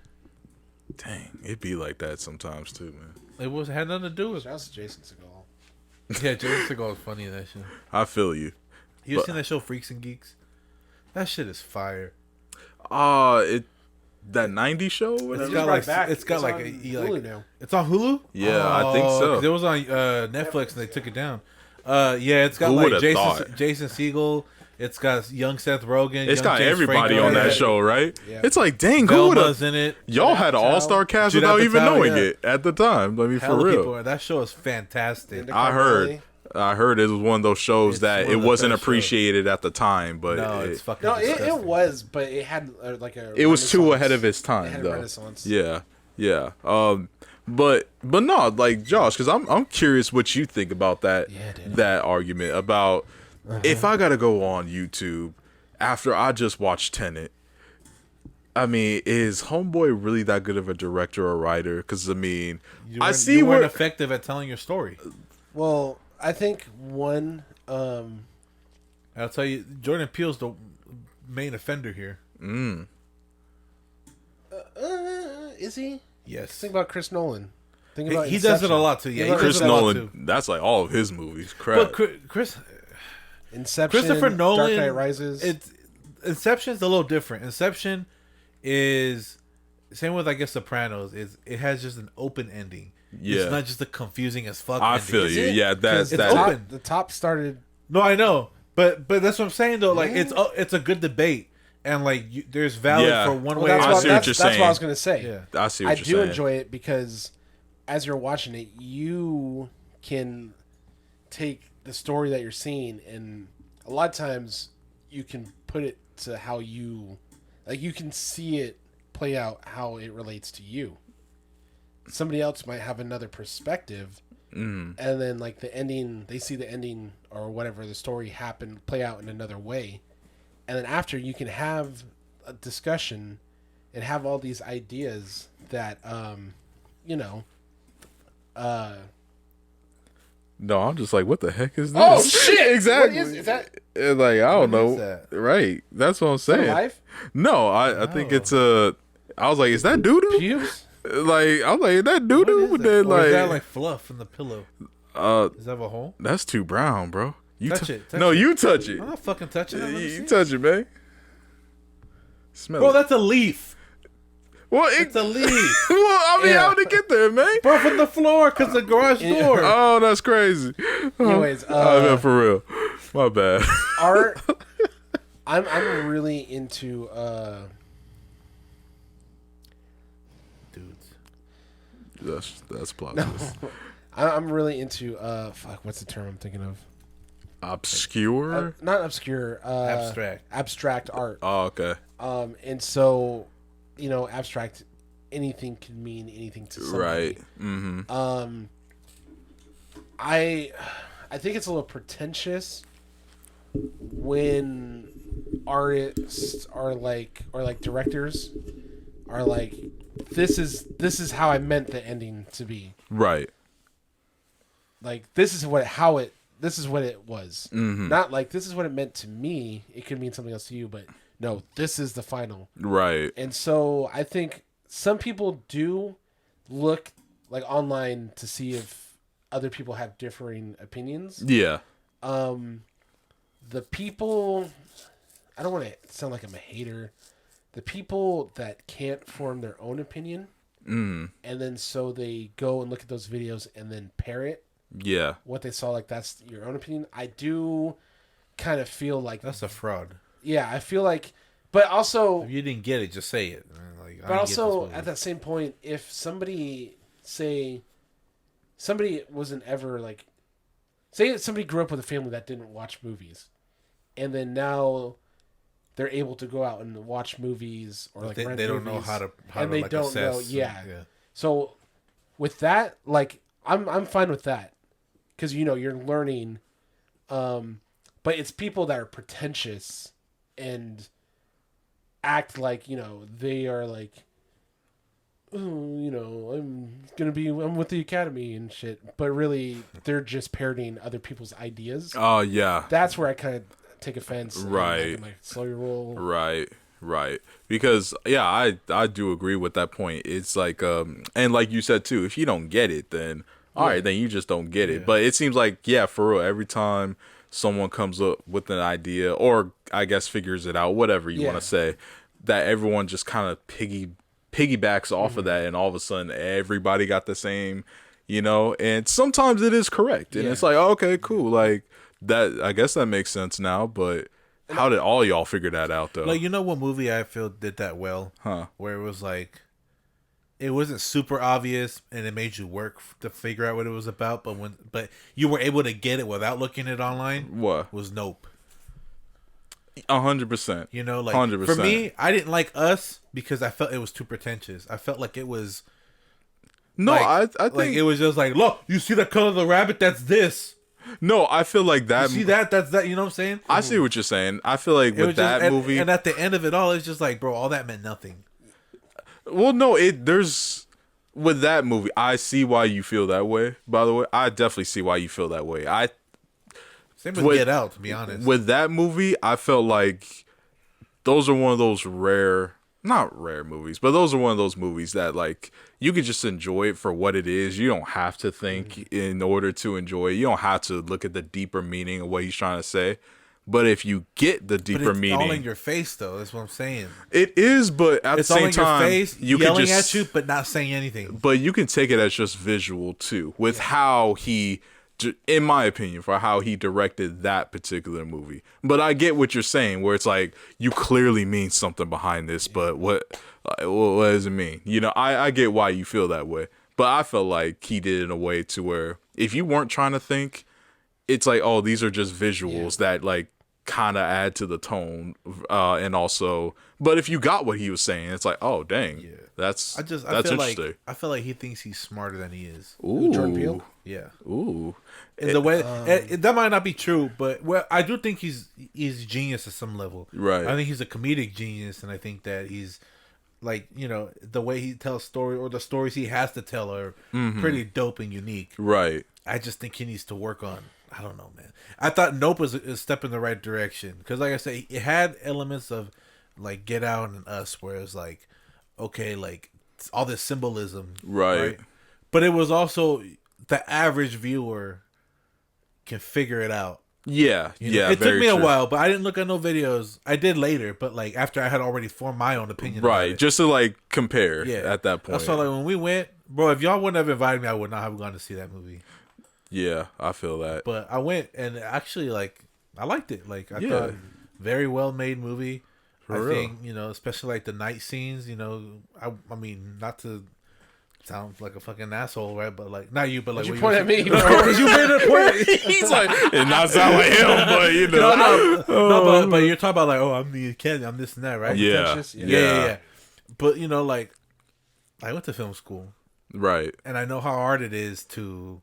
Dang, it be like that sometimes too, man. It had nothing to do with. Shout out to Jason Segel. Yeah, Jason Segel was funny in that show. I feel you. You But- seen that show Freaks and Geeks? That shit is fire. It that '90s show. It's Whatever. got brought like it back. it's got It's like on a Hulu now. It's on Hulu. Yeah, I think so. 'Cause it was on Netflix and they took it down. Yeah, it's got Who like would've thought? Jason Segel. It's got young Seth Rogen. It's young got James everybody Franco. on that Yeah. show, right? Yeah. It's like, dang, who would Velma's have? in it. Y'all had an all-star cast Judd without even Apatow, knowing yeah. it at the time. I mean, for Hella real. people in that show is fantastic. Linda I heard. Carmelli. I heard it was one of those shows It's that one it of the wasn't best appreciated at the time, but No, it, it's fucking. No, it disgusting. was, but it had like a. it was too renaissance. ahead of its It time, had a though. renaissance. Yeah, yeah. But no, like Josh, because I'm curious what you think about that Yeah, dude. that argument about if I gotta go on YouTube after I just watched Tenet. I mean, is Homeboy really that good of a director or writer? Because I mean, I see you weren't where effective at telling your story. Well, I think one. I'll tell you, Jordan Peele's the main offender here. Is he? Yes, Think about Chris Nolan. Think about he does it a Inception. lot too. Yeah, Think he about Chris does it a lot Nolan, too. that's like all of his movies. Crap. But Chris Inception. Christopher Nolan, Dark Knight Rises. Inception's a little different. Inception is same with I guess Sopranos. It has just an open ending. Yeah. It's not just a confusing as fuck. I ending. feel you. it? Yeah, Because that's it's that. open. the top started. No, I know, but that's what I'm saying though. Like Yeah. it's a good debate, and like there's value Yeah. for one Well, way. that's or I what, see what that's, you're that's what saying. I was gonna say. Yeah. I see what I you're do saying. enjoy it because as you're watching it, you can take the story that you're seeing, and a lot of times you can put it to how you, like, you can see it play out how it relates to you. Somebody else might have another perspective, and then like the ending, they see the ending or whatever the story happened play out in another way, and then after you can have a discussion and have all these ideas that you know. No, I'm just like, what the heck is this? Oh shit! Exactly. What is that? Like, I don't What know. is that? Right. That's what I'm saying. Life? No, I think it's I was like, is that doo doo? Pubes? Like, I was like, is that doo What doo? is that? Then Or is that like, like fluff in the pillow? uh, Does that have a hole? that's too brown, bro. You Touch it, touch no, it. you touch it. I'm not fucking touching it. Let me You see. touch it, man. Smell Bro, it. that's a leaf. Well, It's a leaf. well, I mean, Yeah. how did it get there, man? Bro, from the floor, because the garage door. Oh, that's crazy. Anyways, Oh, no, for real. My bad. art. I'm really into Dudes. That's plot twist. I'm really into fuck, what's the term I'm thinking of? Obscure. Not obscure. Abstract. Abstract art. Oh, okay. And so, you know, abstract. Anything can mean anything to somebody. Right. Mm-hmm. I think it's a little pretentious when artists are like, or like directors are like, this is how I meant the ending to be. Right. Like this is what it was. Not like this is what it meant to me. It could mean something else to you, but no, this is the final. Right. And so I think some people do look like online to see if other people have differing opinions. Yeah. The people, I don't want to sound like I'm a hater. The people that can't form their own opinion, and then so they go and look at those videos and then parrot Yeah. what they saw like that's your own opinion. I do kind of feel like That's a fraud. yeah, I feel like, but also, If you didn't get it, just say it. Like, I but didn't also get at that same point, if somebody wasn't ever like, say somebody grew up with a family that didn't watch movies, and then now they're able to go out and watch movies or like they rent don't know movies, how to and they like, don't assess know. and- Yeah. So with that, like I'm fine with that because you know you're learning, but it's people that are pretentious and act like you know they are like, oh, you know, I'm with the academy and shit, but really they're just parroting other people's ideas. Oh, yeah. That's where I kind of take offense. and Right. I'm like, slow your roll. Right. Because yeah, I do agree with that point. It's like and like you said too, if you don't get it, then all right, then you just don't get it. But it seems like for real, every time someone comes up with an idea or I guess figures it out, whatever you want to say, that everyone just kind of piggybacks off of that, and all of a sudden everybody got the same, you know. And sometimes it is correct, and it's like, okay, cool, like that. I guess that makes sense now. But how did all y'all figure that out though? Like, you know what movie I feel did that well? Huh? Where it was like, it wasn't super obvious, and it made you work to figure out what it was about. But you were able to get it without looking it online. What was Nope? 100%. You know, like 100%. for me, I didn't like Us because I felt it was too pretentious. I felt like it was. No, like, I think like it was just like, look, you see the color of the rabbit? That's this. No, I feel like that. You see that? That's that. You know what I'm saying? I see what you're saying. I feel like It was with that just, movie, and at the end of it all, it's just like, bro, all that meant nothing. well, no, there's with that movie. I see why you feel that way. By the way, I definitely see why you feel that way. Same with Get Out, to be honest. With that movie, I felt like those are one of those not rare movies, but those are one of those movies that like you could just enjoy it for what it is. You don't have to think in order to enjoy it. You don't have to look at the deeper meaning of what he's trying to say. But if you get the deeper meaning, all in your face, though. That's what I'm saying. It is, but at It's the all same in your time, face, you yelling can just, at you, but not saying anything. But you can take it as just visual too, with how he, in my opinion, for how he directed that particular movie. But I get what you're saying, where it's like you clearly mean something behind this, but what does it mean? You know, I get why you feel that way, but I felt like he did it in a way to where if you weren't trying to think, it's like, oh, these are just visuals that like kind of add to the tone, and also, but if you got what he was saying, it's like, oh dang, that's I feel interesting. like I feel like he thinks he's smarter than he is. Ooh, Jordan Peele? Yeah. Ooh, In the way that might not be true, but I do think he's genius at some level. Right. I think he's a comedic genius, and I think that he's like, you know, the way he tells story or the stories he has to tell are pretty dope and unique. right. I just think he needs to work on. I don't know, man. I thought Nope was a step in the right direction because, like I say, it had elements of like Get Out and Us, where it's like, okay, like all this symbolism, Right. But it was also the average viewer can figure it out. Yeah, You know? yeah. It took very me a true. while, but I didn't look at no videos. I did later, but like after I had already formed my own opinion. about Right, it. just to like compare. Yeah. At that point. That's why, like, when we went, bro, if y'all wouldn't have invited me, I would not have gone to see that movie. Yeah, I feel that. But I went, and actually, like, I liked it. Like, I Yeah. thought very well made movie. For I real. think, you know, especially like the night scenes. You know, I mean, not to sound like a fucking asshole, right? But like, not you, but like, You what point at me, bro. because you made a point. He's like, it not sound like him, but you know. No, but you're talking about like, oh, I'm the kid, I'm this and that, right? Yeah, Pretentious? Yeah. But you know, like, I went to film school, Right. and I know how hard it is to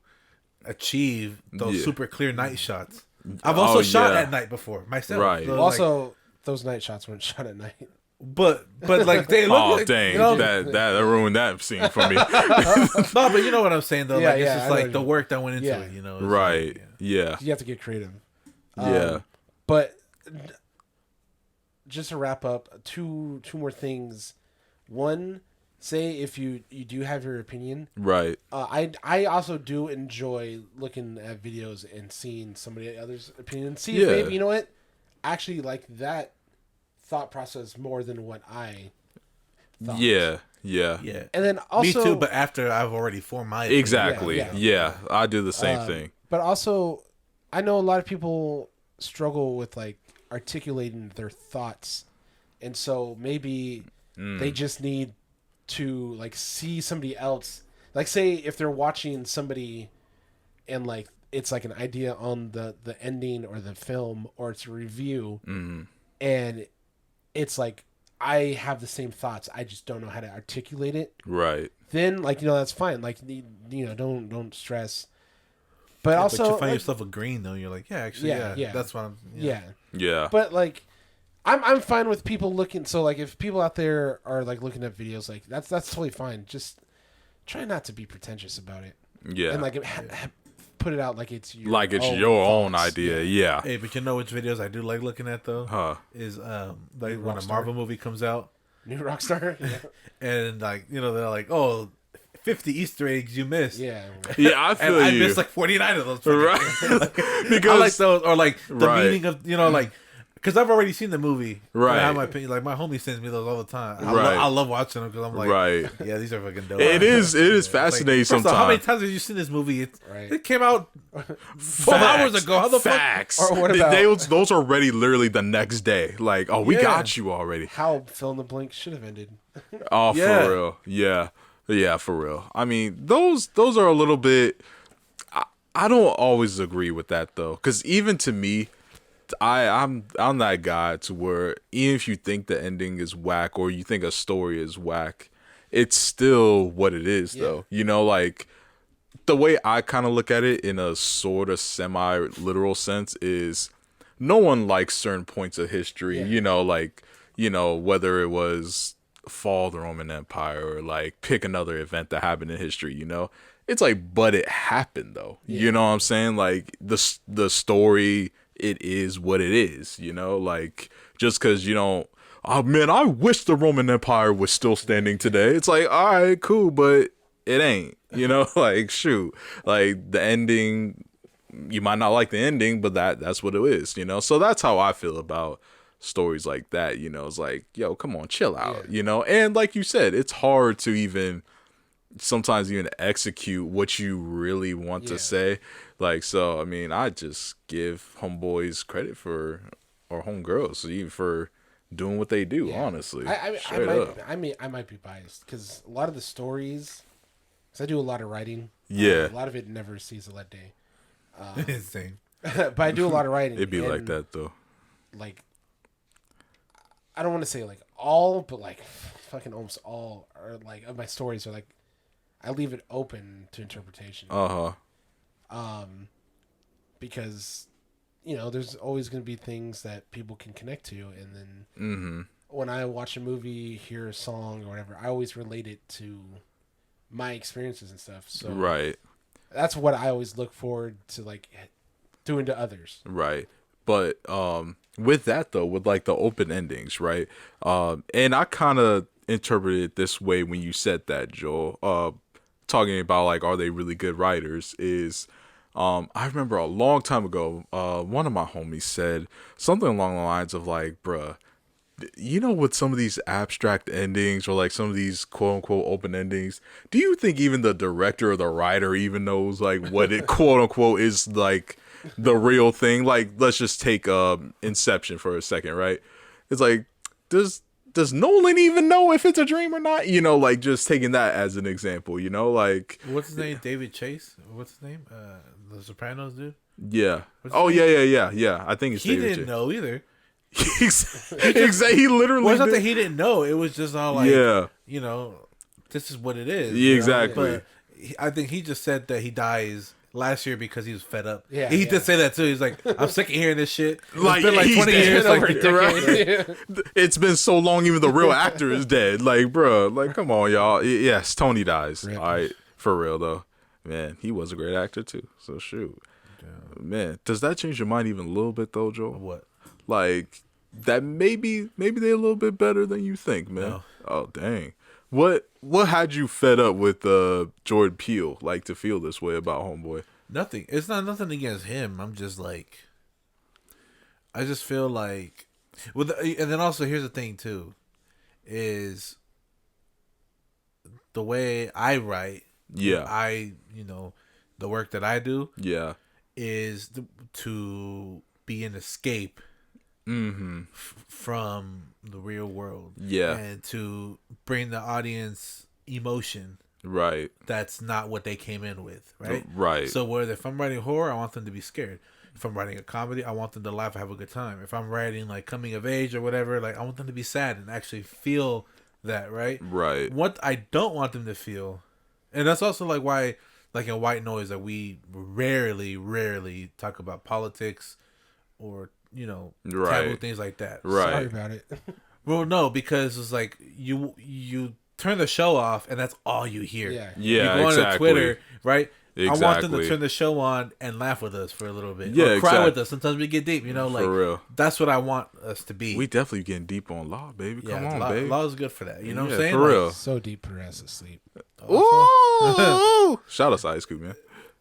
achieve those Yeah. super clear night shots. I've also Oh, shot yeah. at night before myself. Right. So, like, Also, those night shots weren't shot at night. but like they look Oh like, dang, you know, that ruined that scene for me. no, but you know what I'm saying though. Yeah, Like it's yeah, just I know like what the you work that went into Yeah. it. You know, It's Right. like, Yeah. You have to get creative. Yeah. But just to wrap up, two more things. One, say if you do have your opinion. Right. I also do enjoy looking at videos and seeing somebody else's opinion. See Yeah. if maybe, you know what, I actually like that thought process more than what I thought. Yeah. Yeah. yeah. And then also Me too, but after I've already formed my opinion. Exactly. Yeah, Yeah, yeah. I do the same thing. But also, I know a lot of people struggle with like articulating their thoughts, and so maybe they just need to like see somebody else. Like, say if they're watching somebody, and like it's like an idea on the ending or the film, or it's a review, and it's like I have the same thoughts. I just don't know how to articulate it. Right. Then, like, you know, that's fine. Like, you know, don't stress. But Yeah, also, but you find like, yourself agreeing though. You're like, yeah, actually, Yeah, yeah, yeah. that's what I'm. yeah. Yeah. But like, I'm fine with people looking. So like, if people out there are like looking at videos, like that's totally fine. Just try not to be pretentious about it, Yeah. and like put it out like it's your like it's own your own thoughts. idea. Yeah. Hey, but you know which videos I do like looking at though? Huh. Is like when a Rockstar. Marvel movie comes out New Rockstar. Yeah. and like, you know, they're like, oh, 50 Easter eggs you missed. Yeah. Yeah, I And feel I you. missed like 49 of those. Right. I Because like those, or like the Right. meaning of, you know, like because I've already seen the movie. Right. And I have my opinion. Like my homie sends me those all the time. Right. I love watching them because I'm like, Right. yeah, these are fucking dope. It is fascinating first of all, sometimes. how many times have you seen this movie? Right. It came out 12 hours ago. How the Facts. Or what about- Those are ready literally the next day. Like, oh, we Yeah. got you already. How fill in the blank should have ended. Oh, Yeah. for real. Yeah, for real. I mean, those are a little bit. I don't always agree with that though, because even to me, I'm that guy to where even if you think the ending is whack or you think a story is whack, it's still what it is though. You know, like the way I kind of look at it in a sort of semi-literal sense is no one likes certain points of history. Yeah. You know, like whether it was fall of the Roman Empire or like pick another event that happened in history. You know, it's like, but it happened though. You know what I'm saying? Like the story. It is what it is, you know, like just because you don't, oh man, I wish the Roman Empire was still standing today. It's like, all right, cool, but it ain't, you know, like shoot, like the ending, you might not like the ending, but that's what it is, you know. So that's how I feel about stories like that, you know. It's like, yo, come on, chill out, you know. And like you said, it's hard to even sometimes even execute what you really want to say. Like, so, I mean, I just give homeboys credit for, or homegirls, even for doing what they do, honestly. I might be biased because a lot of the stories, because I do a lot of writing. Yeah. A lot of it never sees the light day. Insane. But I do a lot of writing. It'd be like and, that, though. Like, I don't want to say like all, but like fucking almost all are like of my stories are like, I leave it open to interpretation. Uh-huh. Because, you know, there's always going to be things that people can connect to. And then when I watch a movie, hear a song or whatever, I always relate it to my experiences and stuff. So Right. that's what I always look forward to, like, doing to others. Right. But with that, though, with, like, the open endings, right? And I kind of interpreted it this way when you said that, Joel. Talking about, like, are they really good writers is... I remember a long time ago, one of my homies said something along the lines of like, bruh, you know, with some of these abstract endings or like some of these quote unquote open endings, do you think even the director or the writer even knows like what it quote unquote is like the real thing? Like, let's just take Inception for a second, right? It's like, does Nolan even know if it's a dream or not? You know, like just taking that as an example, you know, like What's his name? David Chase? What's his name? The Sopranos dude? yeah. What's Oh his yeah. I think it's He David didn't know either. Exactly. He literally. Well, it's not did. that he didn't know. It was just all like, Yeah. you know, this is what it is. Yeah, you know? exactly. But I think he just said that he dies last year because he was fed up. Yeah, He yeah. did say that too. He's like, I'm sick of hearing this shit. Like, It's been like he's 20 dead. years. Over Like, a decade. Right. It's been so long, even the real actor is dead. Like, bro, like, come on, y'all. Yes, Tony dies. Rip. All right, for real though, man. He was a great actor too. So shoot, man. Does that change your mind even a little bit though, Joel? what? Like that maybe they're a little bit better than you think, man. No. Oh dang. What had you fed up with Jordan Peele like to feel this way about Homeboy? Nothing. It's not nothing against him. I'm just like, I just feel like, and then also here's the thing too, is the way I write. Yeah. The work that I do Yeah. is to be an escape from the real world. Yeah. And to bring the audience emotion Right. that's not what they came in with, right? Right. So whether if I'm writing horror, I want them to be scared. If I'm writing a comedy, I want them to laugh and have a good time. If I'm writing like coming of age or whatever, like I want them to be sad and actually feel that, right? Right. What I don't want them to feel, and that's also like why, like in White Noise, that we rarely talk about politics or Right. taboo things like that. Right. Sorry about it. Well, no, because it's like you turn the show off and that's all you hear. Yeah. Yeah, You go exactly. on Twitter, right? I want them Exactly. to turn the show on and laugh with us for a little bit. Yeah, or cry with exactly. us. Sometimes we get deep, like For real. that's what I want us to be. We definitely getting deep on law, baby. Come on, law, baby. law is good for that. You know what Yeah, I'm saying? for real. So deep, her ass asleep. Ooh! Shout out to Ice Cube, man.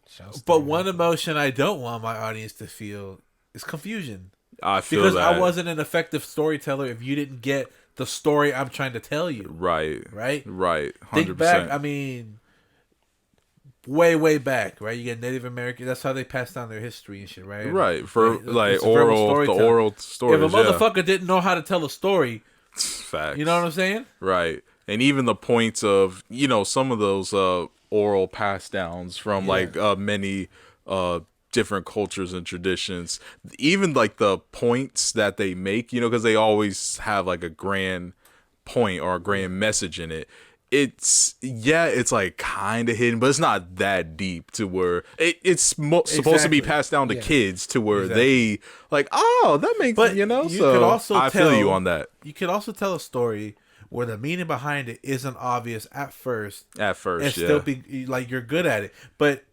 Shouts to But her. one emotion I don't want my audience to feel is confusion. I feel because that. I wasn't an effective storyteller if you didn't get the story I'm trying to tell you. Right. Right? 100%. Think back, I mean, way back, right? You get Native American. That's how they pass down their history and shit, right? Right. For like it's a verbal the storytelling. oral stories. If a motherfucker didn't know how to tell a story, Facts. you know what I'm saying? Right. And even the points of, some of those oral pass downs from like many different cultures and traditions, even like the points that they make, because they always have like a grand point or a grand message in it. It's like kind of hidden, but it's not that deep to where it's supposed to be passed down to kids to where they like, oh, that makes, But so could also I feel you on that. You could also tell a story where the meaning behind it isn't obvious at first. And still be like, you're good at it. But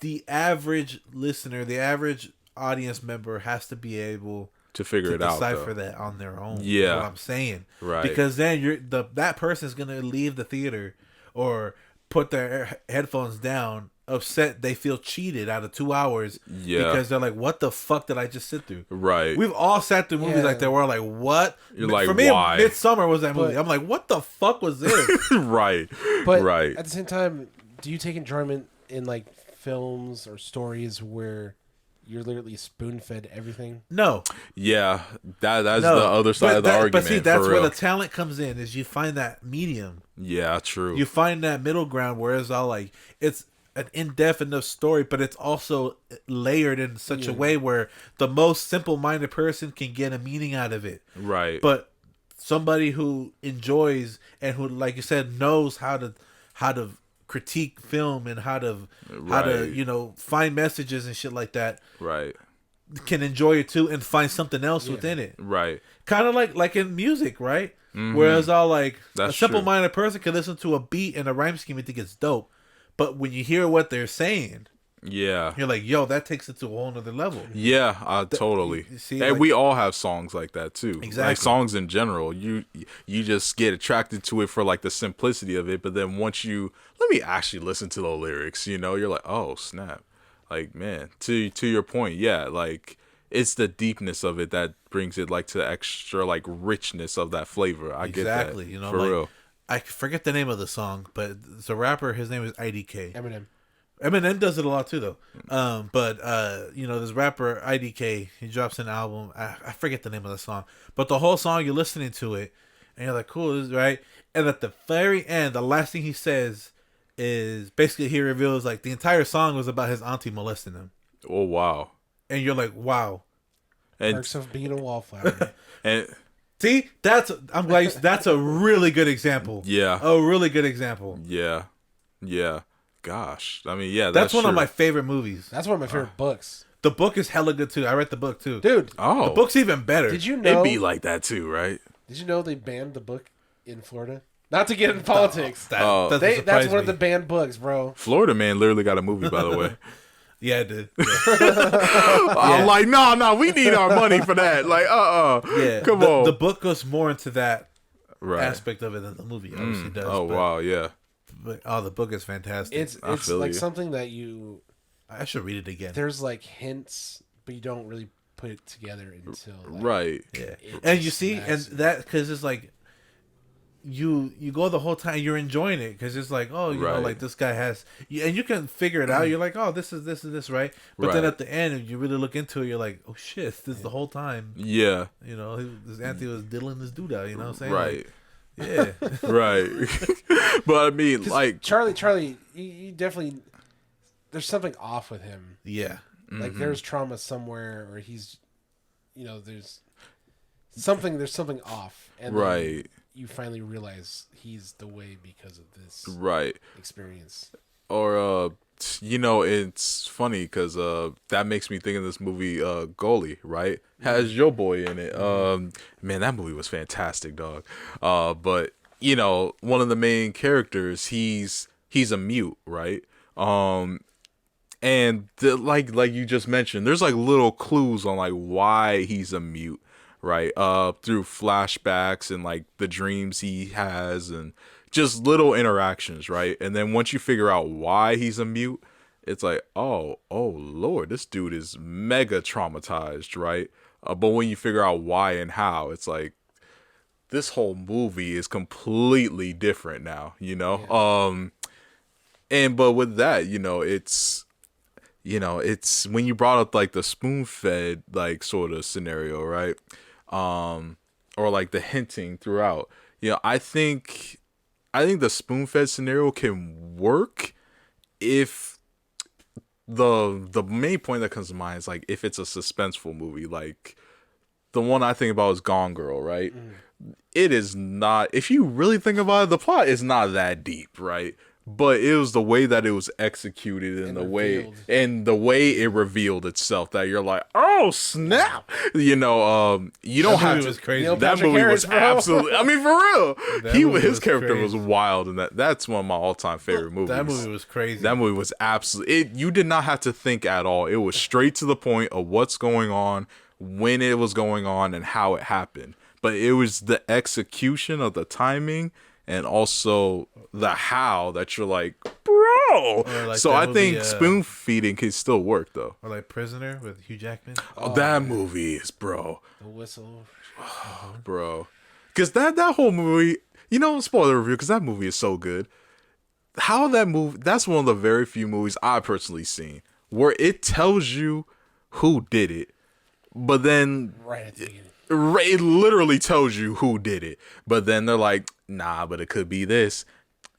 the average listener, the average audience member has to be able to figure it out, decipher that on their own. Yeah, is what I'm saying, right? Because then that person's gonna leave the theater or put their headphones down, upset. They feel cheated out of 2 hours, because they're like, "What the fuck did I just sit through?" Right. We've all sat through movies like that. We're like, "What?" You're like, for me, why? Midsummer was that movie. I'm like, "What the fuck was this?" Right. But right. at the same time, do you take enjoyment in like films or stories where you're literally spoon-fed everything? No. Yeah, that's the other side of the argument. But see, that's where the talent comes in. Is you find that medium. Yeah, true. You find that middle ground where it's all like, it's an in-depth enough story, but it's also layered in such a way where the most simple-minded person can get a meaning out of it. Right. But somebody who enjoys and who, like you said, knows how to critique film and how to find messages and shit like that, right, can enjoy it too and find something else within it. Right. Kind of like in music, right? Whereas all like That's a simple-minded person can listen to a beat and a rhyme scheme and think it's dope, but when you hear what they're saying, you're like, yo, that takes it to a whole nother level. Yeah, totally. See, and like, we all have songs like that too. Exactly. Like songs in general, you just get attracted to it for like the simplicity of it, but then once let me actually listen to the lyrics, you're like, oh snap. Like, man, to your point, like it's the deepness of it that brings it like to the extra like richness of that flavor. I get that. For like, real. I forget the name of the song, but it's a rapper, his name is IDK. Eminem does it a lot too, though. But this rapper IDK, he drops an album. I forget the name of the song, but the whole song, you're listening to it, and you're like, "Cool, this is right." And at the very end, the last thing he says is basically he reveals like the entire song was about his auntie molesting him. Oh wow! And you're like, "Wow!" And Perks of being a wallflower. And see, I'm glad that's a really good example. Yeah, a really good example. Yeah. Gosh, I mean, that's one of my favorite movies. That's one of my favorite books. The book is hella good too. I read the book too, dude. Oh, the book's even better. Did you know? It'd be like that too, right? Did you know they banned the book in Florida? Not to get in politics. That's one of the banned books, bro. Florida Man literally got a movie, by the way. Yeah, it did. Yeah. I'm like, no, we need our money for that. Like, yeah, come on. The book goes more into that aspect of it than the movie obviously does. Oh, wow, yeah. But the book is fantastic. It's like something that I should read it again. There's like hints, but you don't really put it together until right. Yeah, and you see, and that because it's like you go the whole time you're enjoying it because it's like, oh, you know, like this guy has, and you can figure it out. You're like, oh, this is this, right? But then at the end, if you really look into it, you're like, oh shit, this is the whole time. Yeah, this auntie was diddling this dude out. You know what I'm saying? Right. Like, yeah. Right. But I mean, like Charlie, he definitely, there's something off with him. Yeah. Like there's trauma somewhere, or he's, there's something off, and then you finally realize he's the way because of this experience. Or it's funny because that makes me think of this movie Goalie, right? Has Joe Boy in it. Man, that movie was fantastic, dog. But one of the main characters, he's a mute, right? And like you just mentioned, there's like little clues on like why he's a mute, right? Through flashbacks and like the dreams he has and just little interactions, right? And then once you figure out why he's a mute, it's like, oh Lord, this dude is mega traumatized, right? But when you figure out why and how, it's like this whole movie is completely different now, you know? But with that, it's when you brought up like the spoon-fed like sort of scenario, right? Or like the hinting throughout. I think the spoon-fed scenario can work if the main point that comes to mind is like if it's a suspenseful movie, like the one I think about is Gone Girl, right? It is not, if you really think about it, the plot is not that deep, right? But it was the way that it was executed and the way it revealed itself that you're like, oh snap, you don't have to. Was crazy. That movie was absolutely. I mean, for real, his character crazy. was wild, and that's one of my all-time favorite movies. That movie was crazy. That movie was absolutely. You did not have to think at all. It was straight to the point of what's going on, when it was going on, and how it happened. But it was the execution of the timing. And also the how that you're like, bro. Like so I movie, think spoon feeding can still work though. Or like Prisoner with Hugh Jackman. Oh, that movie is, bro. The whistle. Bro. Because that whole movie, spoiler review, because that movie is so good. How that movie, that's one of the very few movies I personally seen where it tells you who did it, but then Right at the beginning. It literally tells you who did it, but then they're like, nah, but it could be this.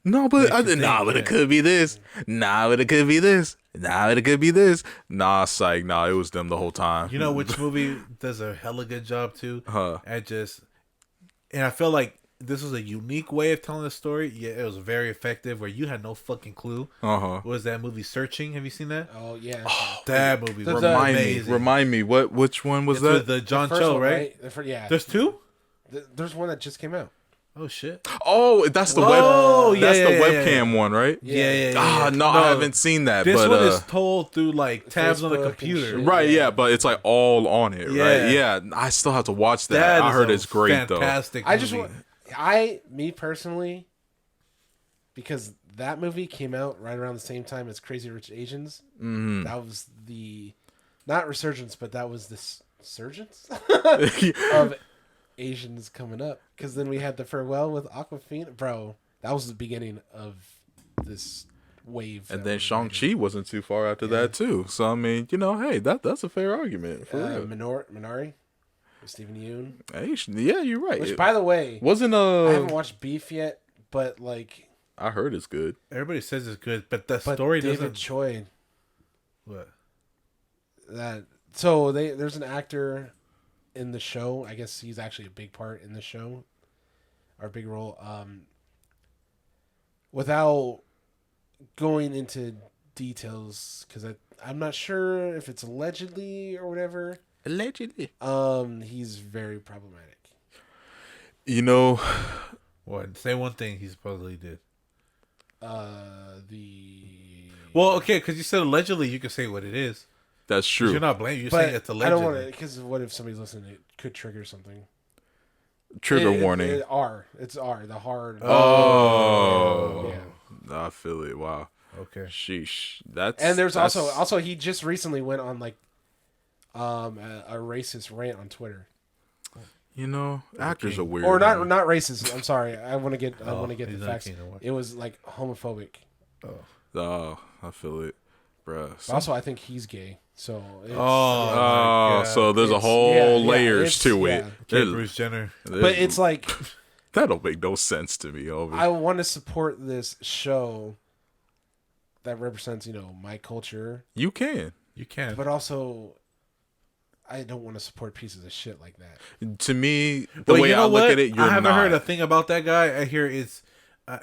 No, but but it could be this. Nah, but it could be this. Nah, but it could be this. Nah, psych. Nah, it was them the whole time. You know which movie does a hella good job too? And I feel like this was a unique way of telling the story. Yeah, it was very effective. Where you had no fucking clue. Was that movie Searching? Have you seen that? Oh yeah. That movie was Remind me. Which one was that? With the John Cho, right? Yeah. There's two. There's one that just came out. Oh shit! Oh, that's the webcam one, right? Yeah. No, I haven't seen that. This but, one is told through like tabs on the Facebook computer, right? Yeah, but it's like all on it, right? Yeah, I still have to watch that. I heard it's great though. Fantastic. Me personally, because that movie came out right around the same time as Crazy Rich Asians. That was the not resurgence, but that was the surgence of Asians coming up, because then we had the Farewell with Aquafina. Bro, that was the beginning of this wave. And then Shang-Chi wasn't too far after that too. So I mean, hey, that's a fair argument for real. Minari with Stephen Yeun. Hey, yeah, you're right. Which, by the way, wasn't I haven't watched Beef yet, but like I heard it's good. Everybody says it's good, but the story David doesn't. Choi. What? There's an actor in the show. I guess he's actually a big part in the show, or a big role. Without going into details, because I'm not sure if it's allegedly or whatever. Allegedly. He's very problematic. What? Say one thing he supposedly did. Well, okay, because you said allegedly, you can say what it is. That's true. You're not blaming. You're saying it's allegedly. I don't want to, because what if somebody's listening? It could trigger something. Trigger warning. It's R. The hard. Oh. Yeah. I feel it. Wow. Okay. Sheesh. And there's also he just recently went on like a racist rant on Twitter. Actors are weird. Or not racist. I'm sorry. I want to get the facts. It was like homophobic. Oh, I feel it, bruh. Also, I think he's gay. So so there's a whole layers to it. Bruce Jenner. But it's like that don't make no sense to me. I want to support this show that represents, my culture. You can, but also I don't want to support pieces of shit like that. To me, the way I look at it, I haven't heard a thing about that guy. I hear it's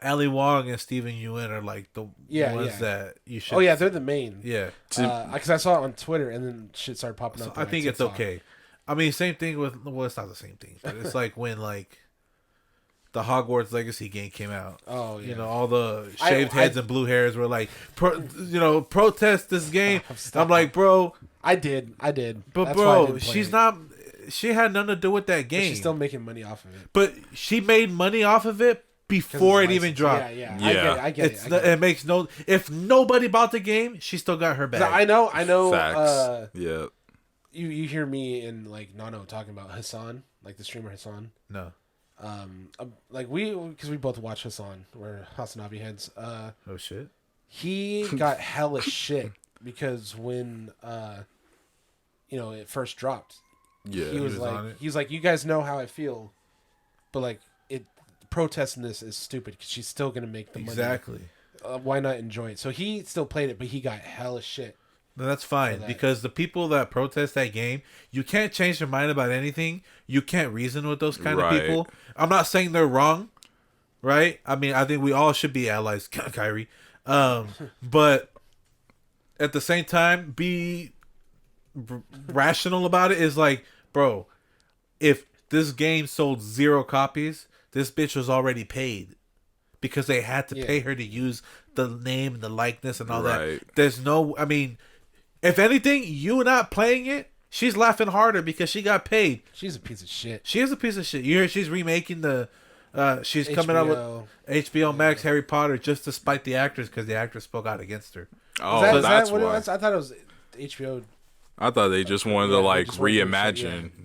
Ali Wong and Stephen Yeun are like the ones that you should. Oh yeah, they're the main. Yeah, because I saw it on Twitter and then shit started popping up. I think it's okay. I mean, same thing with it's not the same thing, but it's like when like the Hogwarts Legacy game came out. Oh yeah, all the shaved heads and blue hairs were like, protest this game. I'm like, bro, I did, but that's bro, she's not. She had nothing to do with that game. But she's still making money off of it. But she made money off of it before it it's even licensed. dropped. Yeah. Yeah. I get it. It makes no. If nobody bought the game, she still got her bag. I know. Facts. Yeah. You hear me and like Nano talking about Hassan, like the streamer Hassan. No. Like because we both watch Hassan, we're Hassanavi heads. Oh shit. He got hella shit because when it first dropped, Yeah. he was on like, it. he's like, you guys know how I feel, but like protesting this is stupid because she's still gonna make the money. Exactly. Why not enjoy it? So he still played it, but he got hella shit. No, that's fine that. because the people that protest that game, you can't change their mind about anything. You can't reason with those kind of people. I'm not saying they're wrong, right? I mean, I think we all should be allies, Kyrie. But at the same time, be rational about it. Is like, bro, if this game sold 0 copies, this bitch was already paid because they had to pay her to use the name and the likeness and all that. There's no, I mean, if anything, you not playing it, she's laughing harder because she got paid. She's a piece of shit. She is a piece of shit. You hear she's remaking the, she's coming out with HBO Max Harry Potter just to spite the actors because the actors spoke out against her. Oh, Is that that's what it why. was? I thought it was HBO. I thought they just wanted to like just wanted to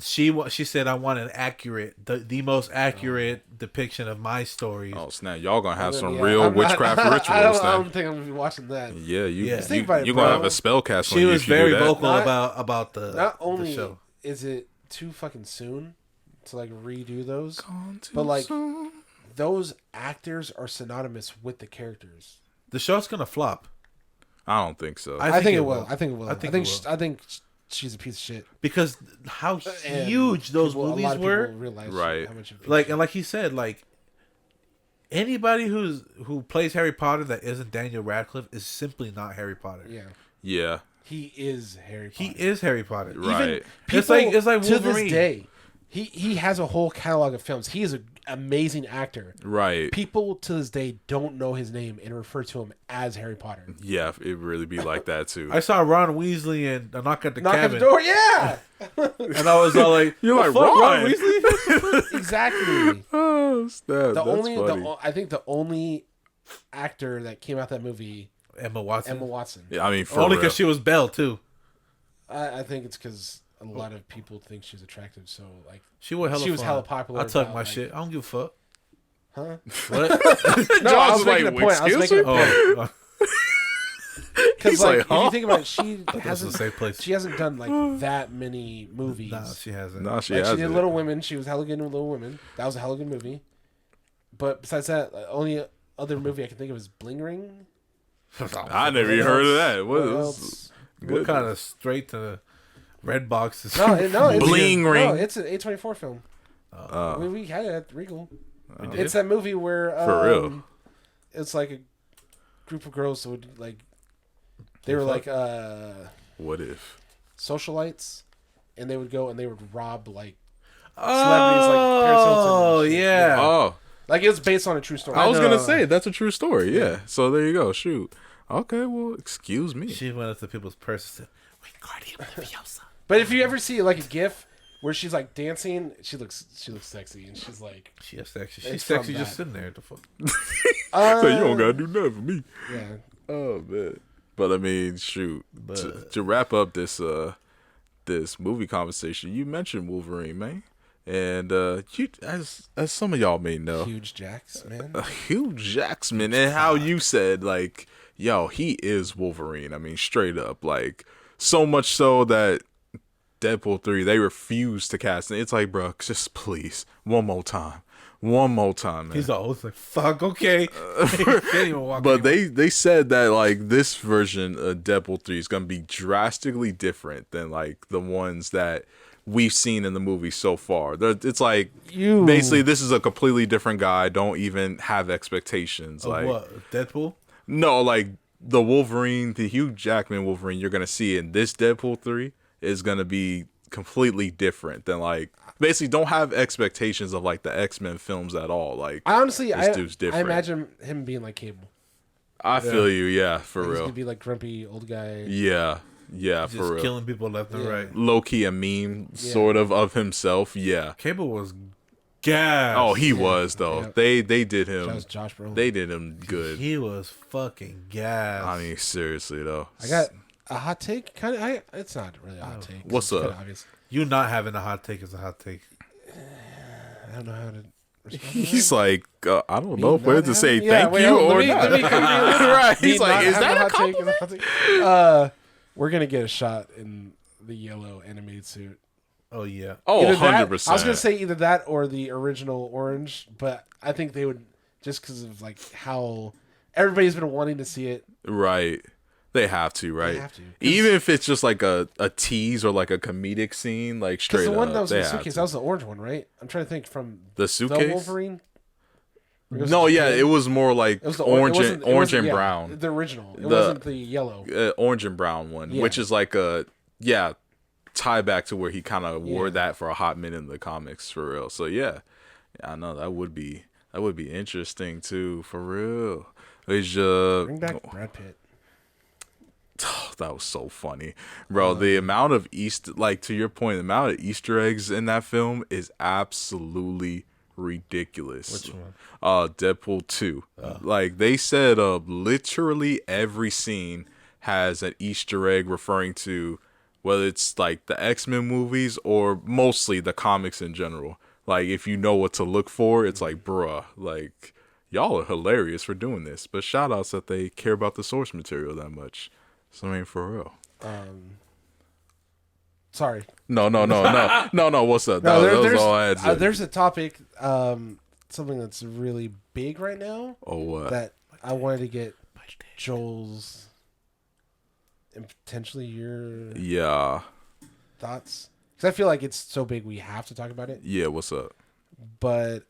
reimagine. She said, I want an accurate, the most accurate depiction of my stories. Oh snap! Y'all gonna have some Yeah, real witchcraft rituals I now. don't think I'm gonna be watching that. Yeah, you Yeah. you, Think about it, you gonna bro. have a spell cast on She you was if you do very that. vocal Not- about the Not the only show. is it too fucking soon to like redo those, but like those actors are synonymous with the characters. The show's gonna flop. I don't think so. I think it will. I think it will. I think it will. I think she's a piece of shit. Because how And huge those a lot movies of people were. realize Right. how much of a piece Like of and like he said, like anybody who plays Harry Potter that isn't Daniel Radcliffe is simply not Harry Potter. shit. Yeah, Yeah, he is Harry Potter. He is Harry Potter. right. It's like to Wolverine. this day, he has a whole catalog of films. He is an amazing actor. Right. People to this day don't know his name and refer to him as Harry Potter. Yeah, it really be like that too. I saw Ron Weasley in A Knock at the Knock Cabin, at the door, yeah, and I was all like, You're like, "The fuck, Ron?" Weasley?" exactly. Oh, snap. The That's only, funny. I think the only actor that came out that movie, Emma Watson. Emma Watson. Yeah, I mean, for Only real. because she was Belle too. I think it's because a lot of people think she's attractive, so like She was hella. She was fun. hella popular I tuck about, my like- shit. I don't give a fuck. huh? What? No, I was John's making a point. I was making a point Oh, because He's like like, if you huh? think about it, she that's the hasn't same place. she hasn't done like that many movies. Nah, she hasn't. No, she Like she has did it. Little Women. She was hella good in Little Women. That was a hella good movie. But besides that, only other movie I can think of is Bling Ring. I never even heard of that. What What is else? What kind of straight to the red boxes? No, it's Bling Ring. No, it's an A24 film. Oh. We had it at Regal. did? It's that movie where For real? it's like a group of girls that would like they were like What if? socialites, and they would go and they would rob like Oh, like Paris Hilton and shit. yeah. Oh, like it was based on a true story. I was know. gonna say that's a true story. Yeah. So there you go. Shoot. Okay. Well, excuse me. She went up to people's purses and said, "Wait, Guardian Leviosa." But if you ever see like a GIF where she's like dancing, she looks sexy, and she's like, She is sexy. It's She's from sexy just that. sitting there. The fuck? So you don't gotta do nothing for me. yeah. Oh man. But I mean, shoot. To wrap up this this movie conversation, you mentioned Wolverine, man, and you as some of y'all may know, Huge Jacks, man. Hugh Jackman, and how you said like, yo, he is Wolverine. I mean, straight up, like so much so that Deadpool 3 they refused to cast it. It's like, bro, just please one more time, man. He's always like, "Fuck, okay." Can't even walk But anymore. they said that like this version of Deadpool 3 is gonna be drastically different than like the ones that we've seen in the movie so far. It's like basically this is a completely different guy. Don't even have expectations. Of Like what? Deadpool? no, like the Wolverine, the Hugh Jackman Wolverine you're gonna see in this Deadpool 3 is gonna be completely different than like basically don't have expectations of like the X-Men films at all. Like I honestly, this dude's different. I imagine him being like Cable. I feel you, yeah, for He's real. gonna be like grumpy old guy. Yeah, Just for real. killing people left and right. Low key a meme sort of himself. Yeah, Cable was gas. Oh, he was though. Yeah. They did him. That was Josh Brolin. They did him good. He was fucking gas. I mean, seriously though. I got a hot take. Kind of. It's not really a hot take. What's it's up? kinda obvious. You not having a hot take is a hot take. I don't know how to respond to He's that. like, I don't Me know whether not to say having- yeah, thank wait, you let or me- not. let me come here. Right? Me He's like, not is having that a hot take? compliment? Is a hot take? We're gonna get a shot in the yellow animated suit. Oh yeah. Oh, Either that- 100%. I was gonna say either that or the original orange, but I think they would just because of like how everybody's been wanting to see it. Right. They have to, right? have to, 'cause- Even if it's just like a tease or like a comedic scene, like Because straight the one that up, was in they the have suitcase, to. that was the orange one, right? I'm trying to think from The suitcase? the Wolverine. Where he goes No, to yeah, Japan. it was more like It was the orange, it wasn't- orange and yeah, brown. The original. It The- wasn't the yellow. Orange and brown one, Yeah. which is like a tie back to where he kind of wore that for a hot minute in the comics for real. So yeah, I know that would be interesting too for real. It's Bring back Brad Pitt. that was so funny, bro. The amount of like to your point, the amount of Easter eggs in that film is absolutely ridiculous. Which one? Deadpool 2. Like they said, literally every scene has an Easter egg referring to whether it's like the X-Men movies or mostly the comics in general. Like if you know what to look for, it's like, bruh, like y'all are hilarious for doing this. But shout outs that they care about the source material that much. So I mean, for real. Sorry. No. What's up? No, that was there's all I had to say. there's a topic, something that's really big right now Oh, what? that I wanted to get Joel's and potentially your Yeah. thoughts, because I feel like it's so big we have to talk about it. Yeah, what's up? But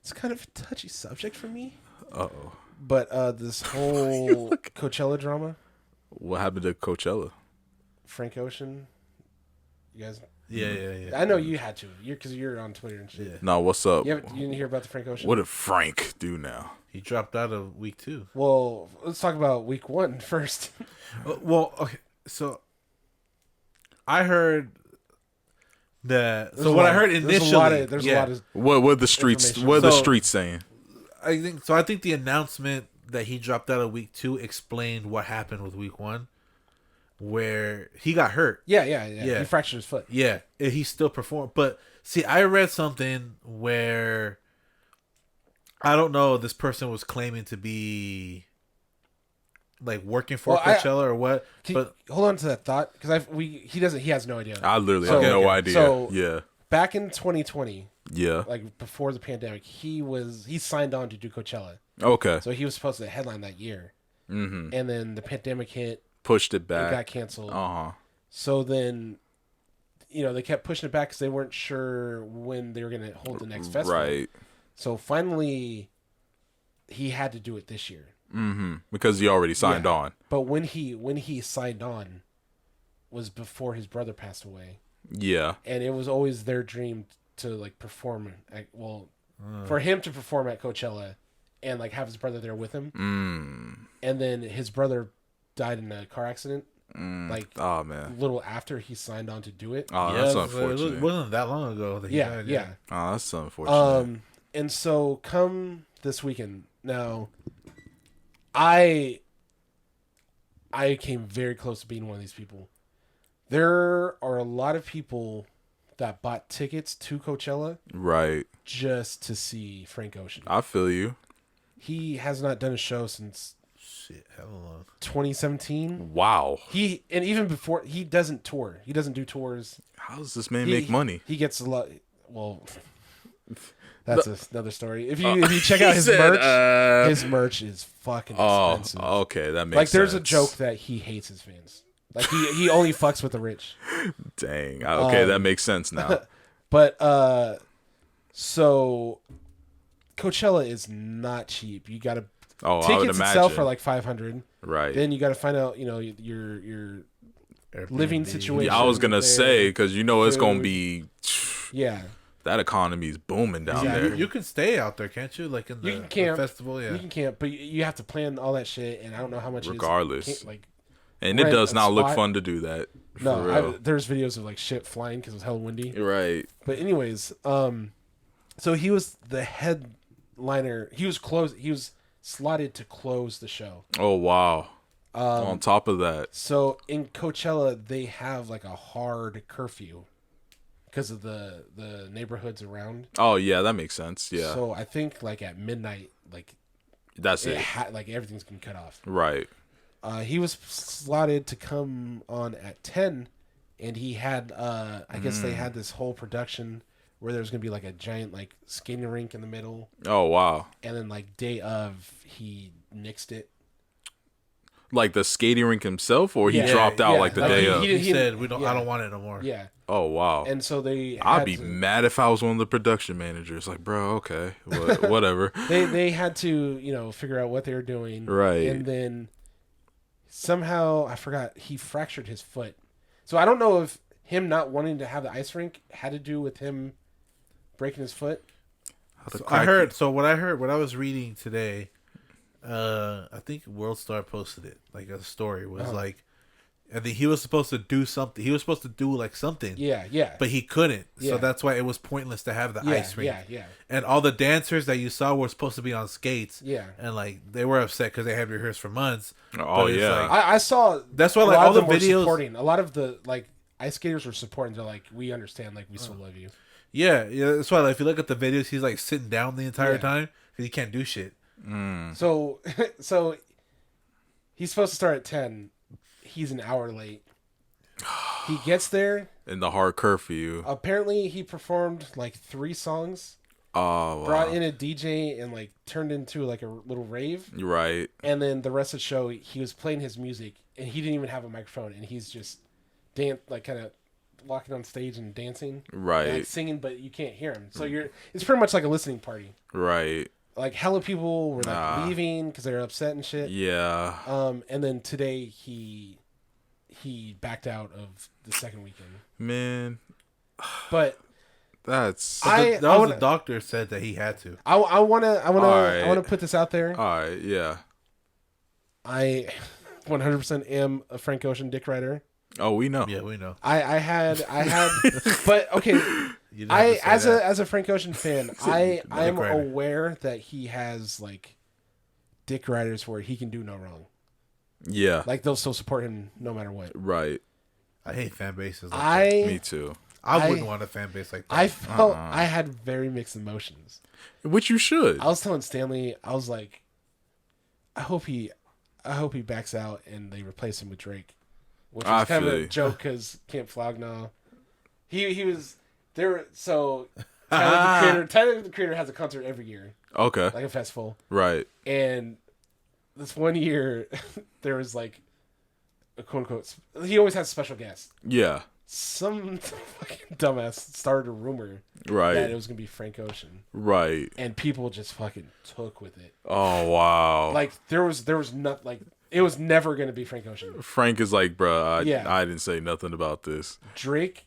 it's kind of a touchy subject for me. Uh-oh. But this whole Coachella drama, What happened to Coachella? Frank Ocean, you guys. Yeah. I know you had to, because you're on Twitter and shit. No, what's up? You didn't hear about the Frank Ocean? What did Frank do now? He dropped out of week 2. Well, let's talk about week 1 first. Well, okay. So I heard that. So what I heard initially, there's a lot of What the streets? Information. What are the So- streets saying? I think the announcement that he dropped out of week 2 explained what happened with week 1, where he got hurt. yeah. Yeah. He fractured his foot. Yeah, and he still performed. But see, I read something where I don't know. This person was claiming to be like working for Well, Coachella or what. But Hold on to that thought, because he has no idea. I literally So- have no okay. idea. So- yeah. Back in 2020, Yeah. like before the pandemic, he signed on to do Coachella, Okay. so he was supposed to headline that year. Mm-hmm. And then the pandemic hit, Pushed it it back. got canceled. Uh-huh. So then, they kept pushing it back because they weren't sure when they were going to hold the next festival. Right. So finally, he had to do it this year. Mm-hmm. Because he already signed Yeah. on. But when he signed on, was before his brother passed away, Yeah. and it was always their dream to like perform for him to perform at Coachella, and like have his brother there with him. And then his brother died in a car accident, like Oh man. a little after he signed on to do it. Oh, yeah, that's it unfortunate. wasn't that long ago that he Yeah, died. yeah. Oh, that's unfortunate. And so come this weekend now, I came very close to being one of these people. There are a lot of people that bought tickets to Coachella Right. just to see Frank Ocean. I feel you. He has not done a show since Shit, hell long. 2017. Wow. And even before, he doesn't tour. He doesn't do tours. How does this man He- make money? He gets a lot. Well, that's another story. If you check out his He said, merch, his merch is fucking Oh, expensive. okay, that makes Like sense. there's a joke that he hates his fans. Like he only fucks with the rich. Dang. Okay, that makes sense now. But so Coachella is not cheap. You got to Oh, I would tickets imagine. itself are like $500. Right. Then you got to find out, your living situation. Yeah, I was gonna there. say because it's gonna food. be Yeah, that economy is booming down Yeah, there. You can stay out there, can't you? Like in you can the camp. festival, yeah. You can camp, but you have to plan all that shit, and I don't know how much. Regardless. It is. Like And it rent does a not look spot. fun to do that. For No, real. there's videos of like shit flying because it was hella windy. Right. But anyways, so he was the headliner. He was slotted to close the show. Oh wow. On top of that. So in Coachella, they have like a hard curfew because of the neighborhoods around. Oh yeah, that makes sense. Yeah. So I think like at midnight, like That's it. like everything's been cut off. Right. He was slotted to come on at 10, and he had I guess they had this whole production where there was gonna be like a giant like skating rink in the middle, Oh wow. and then like day of he nixed it. Like the skating rink himself, or he Yeah, dropped out yeah, like the like day he- of. he- He said, "We don't. yeah. I don't want it no more." Yeah, Oh wow. and so they I'd had be to- mad if I was one of the production managers. Like, bro, okay, whatever. they had to figure out what they were doing, Right. And then somehow I forgot he fractured his foot. So I don't know if him not wanting to have the ice rink had to do with him breaking his foot. So I heard. So what I heard, what I was reading today, I think World Star posted it, like a story was like, I think he was supposed to do something. He was supposed to do like something. Yeah. But he couldn't. Yeah. So that's why it was pointless to have the ice rink. Yeah. And all the dancers that you saw were supposed to be on skates. Yeah. And like they were upset because they had rehearsed for months. Oh, But it's yeah. like- I saw. That's why, a like, lot all of the them were videos- supporting. A lot of the like ice skaters were supporting. They're like, we understand. Like, we still love you. yeah. That's why, like, if you look at the videos, he's like sitting down the entire Yeah. time because he can't do shit. So he's supposed to start at 10. He's an hour late. He gets there. In the hard curfew. Apparently, he performed like 3 songs. Oh, Brought wow. in a DJ and like turned into like a little rave. You're right. And then the rest of the show, he was playing his music, and he didn't even have a microphone, and he's just like kind of walking on stage and dancing, Right. and, like, singing, but you can't hear him. So it's pretty much like a listening party. Right. Like hella people were like Nah. leaving because they were upset and shit. Yeah. And then today he backed out of the second weekend. Man, But that's. I The wanna- doctor said that he had to. I wanna Alright. put this out there. All right. Yeah. I 100% am a Frank Ocean dick rider. Oh, we know. Yeah, we know. I had, but okay. You didn't have to say that. As a Frank Ocean fan, I'm rider. aware that he has like dick riders where he can do no wrong. Yeah. Like they'll still support him no matter what. Right. I hate fan bases. Like I Me too. I wouldn't want a fan base like that. I felt I had very mixed emotions. Which you should. I was telling Stanley, I was like, I hope he backs out and they replace him with Drake, which I was kind of feel a you. joke because Camp Flogna, he was there. So Tyler the Creator has a concert every year, Okay. like a festival, Right. and this one year there was like a quote unquote. He always has special guests. Yeah. Some fucking dumbass started a rumor that it Right. was gonna be Frank Ocean, Right. and people just fucking took with it. Oh wow. Like there was not like it was never gonna be Frank Ocean. Frank is like, bruh, Yeah. I didn't say nothing about this. Drake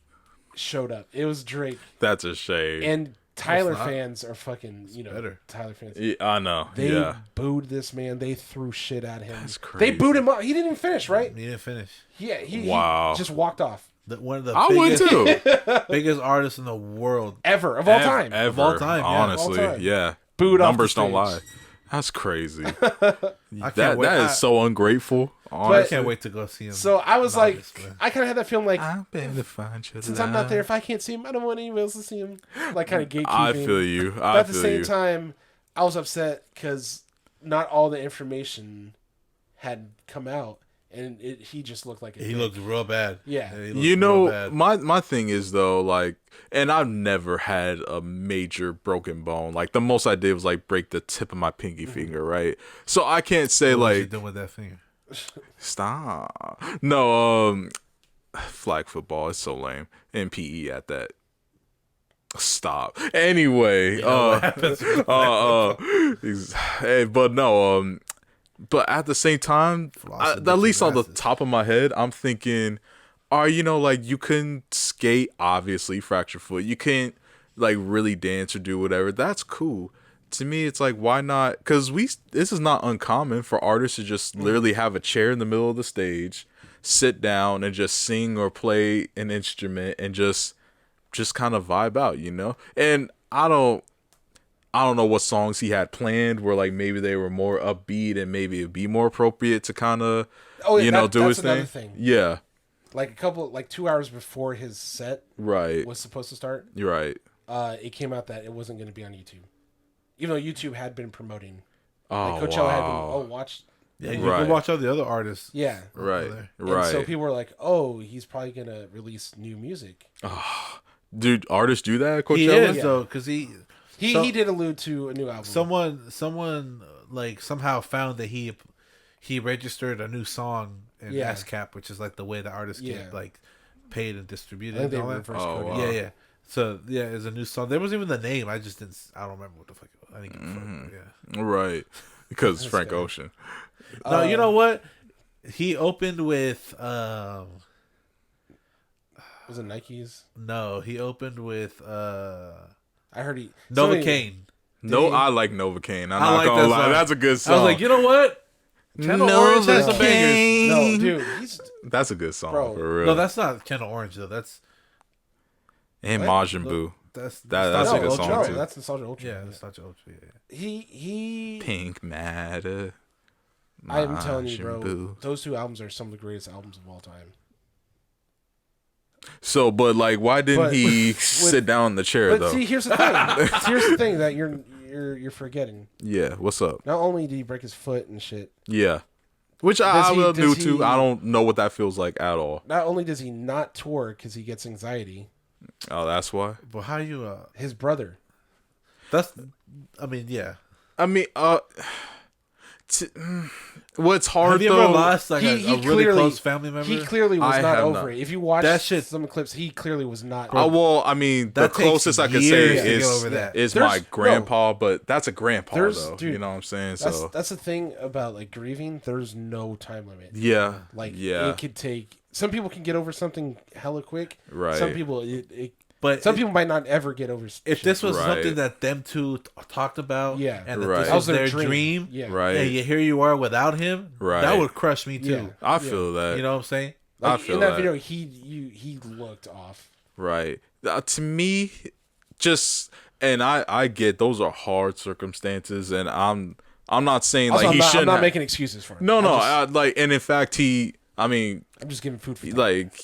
showed up. It was Drake, That's a shame. and Tyler not. fans are fucking better. Tyler fans. Yeah, I know. They Yeah. booed this man. They threw shit at him. That's They crazy. booed him up. He didn't even finish, right? He didn't finish. Yeah, he Wow. just walked off. One of the I would biggest, too. biggest artists in the world. Ever of all time. Ever. Of all time, yeah. Honestly. Of all time. Yeah. Booed off the Numbers don't stage. lie. That's crazy. I can't wait. That is so ungrateful. I Honestly. can't wait to go see him. So I was in like, August, man. I kind of had that feeling like, I better find your since I'm not there, if I can't see him, I don't want anyone else to see him. Like kind of gatekeeping. I feel you. But I at the feel same you. time, I was upset because not all the information had come out, and he just looked like a He dick. looks real bad. Yeah. he looks You real know, bad. my thing is though, like, and I've never had a major broken bone. Like the most I did was like break the tip of my pinky finger, right? So I can't say What was he like doing with that finger? stop. No, flag football is so lame. And PE at that. Stop. Anyway, what happens with hey, but no, but at the same time, Flossing at bitches' least on the asses. top of my head, I'm thinking, like you can skate, obviously fracture foot. You can't like really dance or do whatever. That's cool. to me, it's like, why not? Because this is not uncommon for artists to just literally have a chair in the middle of the stage, sit down and just sing or play an instrument and just kind of vibe out, you know? And I don't know what songs he had planned where like maybe they were more upbeat and maybe it'd be more appropriate to kind of, do his thing. Yeah. Like 2 hours before his set was supposed to start. You're right. It came out that it wasn't going to be on YouTube. Even though YouTube had been promoting. Oh, like Coachella had been, watch. Yeah, you can watch all the other artists. Yeah. Right. And Right. so people were like, oh, he's probably going to release new music. Dude, artists do that at Coachella? He is, though, because he did allude to a new album. Someone like somehow found that he registered a new song in ASCAP, which is like the way the artists get like paid and distributed. I think and all they that. reverse coded. Wow. Yeah. So it's a new song. There wasn't even the name. I don't remember what the fuck it was. I didn't give a fuck. Yeah. Right. Because it's Frank Ocean. No, you know what? He opened with Was it Nikes? no, he opened with I heard he Novocaine. I like Novocaine. I'm not like gonna that lie. song. That's a good I song. was like, you know what? Channel Orange has some bangers. No, dude, he's That's a good song, Bro. for real. No, that's not Channel Orange though. That's and What? Majin Buu. that's That's a good Ultra. song, too. That's Nostalgia Ultra. Yeah, that's not Ultra. Yeah. He Pink Matter. I'm telling you, Majin bro, Buu. those two albums are some of the greatest albums of all time. So, but like, why didn't But- he sit down in the chair But though? see, here's the thing. Here's the thing that you're forgetting. Yeah, what's up? Not only did he break his foot and shit, Yeah, which I Does he- will do does too. he- I don't know what that feels like at all. not only does he not tour because he gets anxiety, Oh, that's why. But how you? his brother. That's. I mean, yeah. I mean, what's hard Have you though? ever lost like He a really clearly- close family member? He clearly was I not have over not. it. If you watch That shit- some clips, he clearly was not. Well, I mean, the That takes closest I could say years to get is over that. is There's- my grandpa, but that's a grandpa There's- though. dude, You know what I'm saying? That's So that's the thing about like grieving. There's no time limit. yeah, Like yeah, it could take. Some people can get over something hella quick. Right. Some people But some people might not ever get over. if shit. this was Right. something that them two talked about, Yeah. and that Right. this That was was their their dream, Yeah. right. and here you are without him, Right. that would crush me too. Yeah. I feel that. You know what I'm saying? I Like, feel in that that. video, he looked off. Right. To me, and I get those are hard circumstances, and I'm not saying Also, like he I'm shouldn't. not have- making excuses for him. No, no. I'm And in fact, I'm just giving food for thought. like,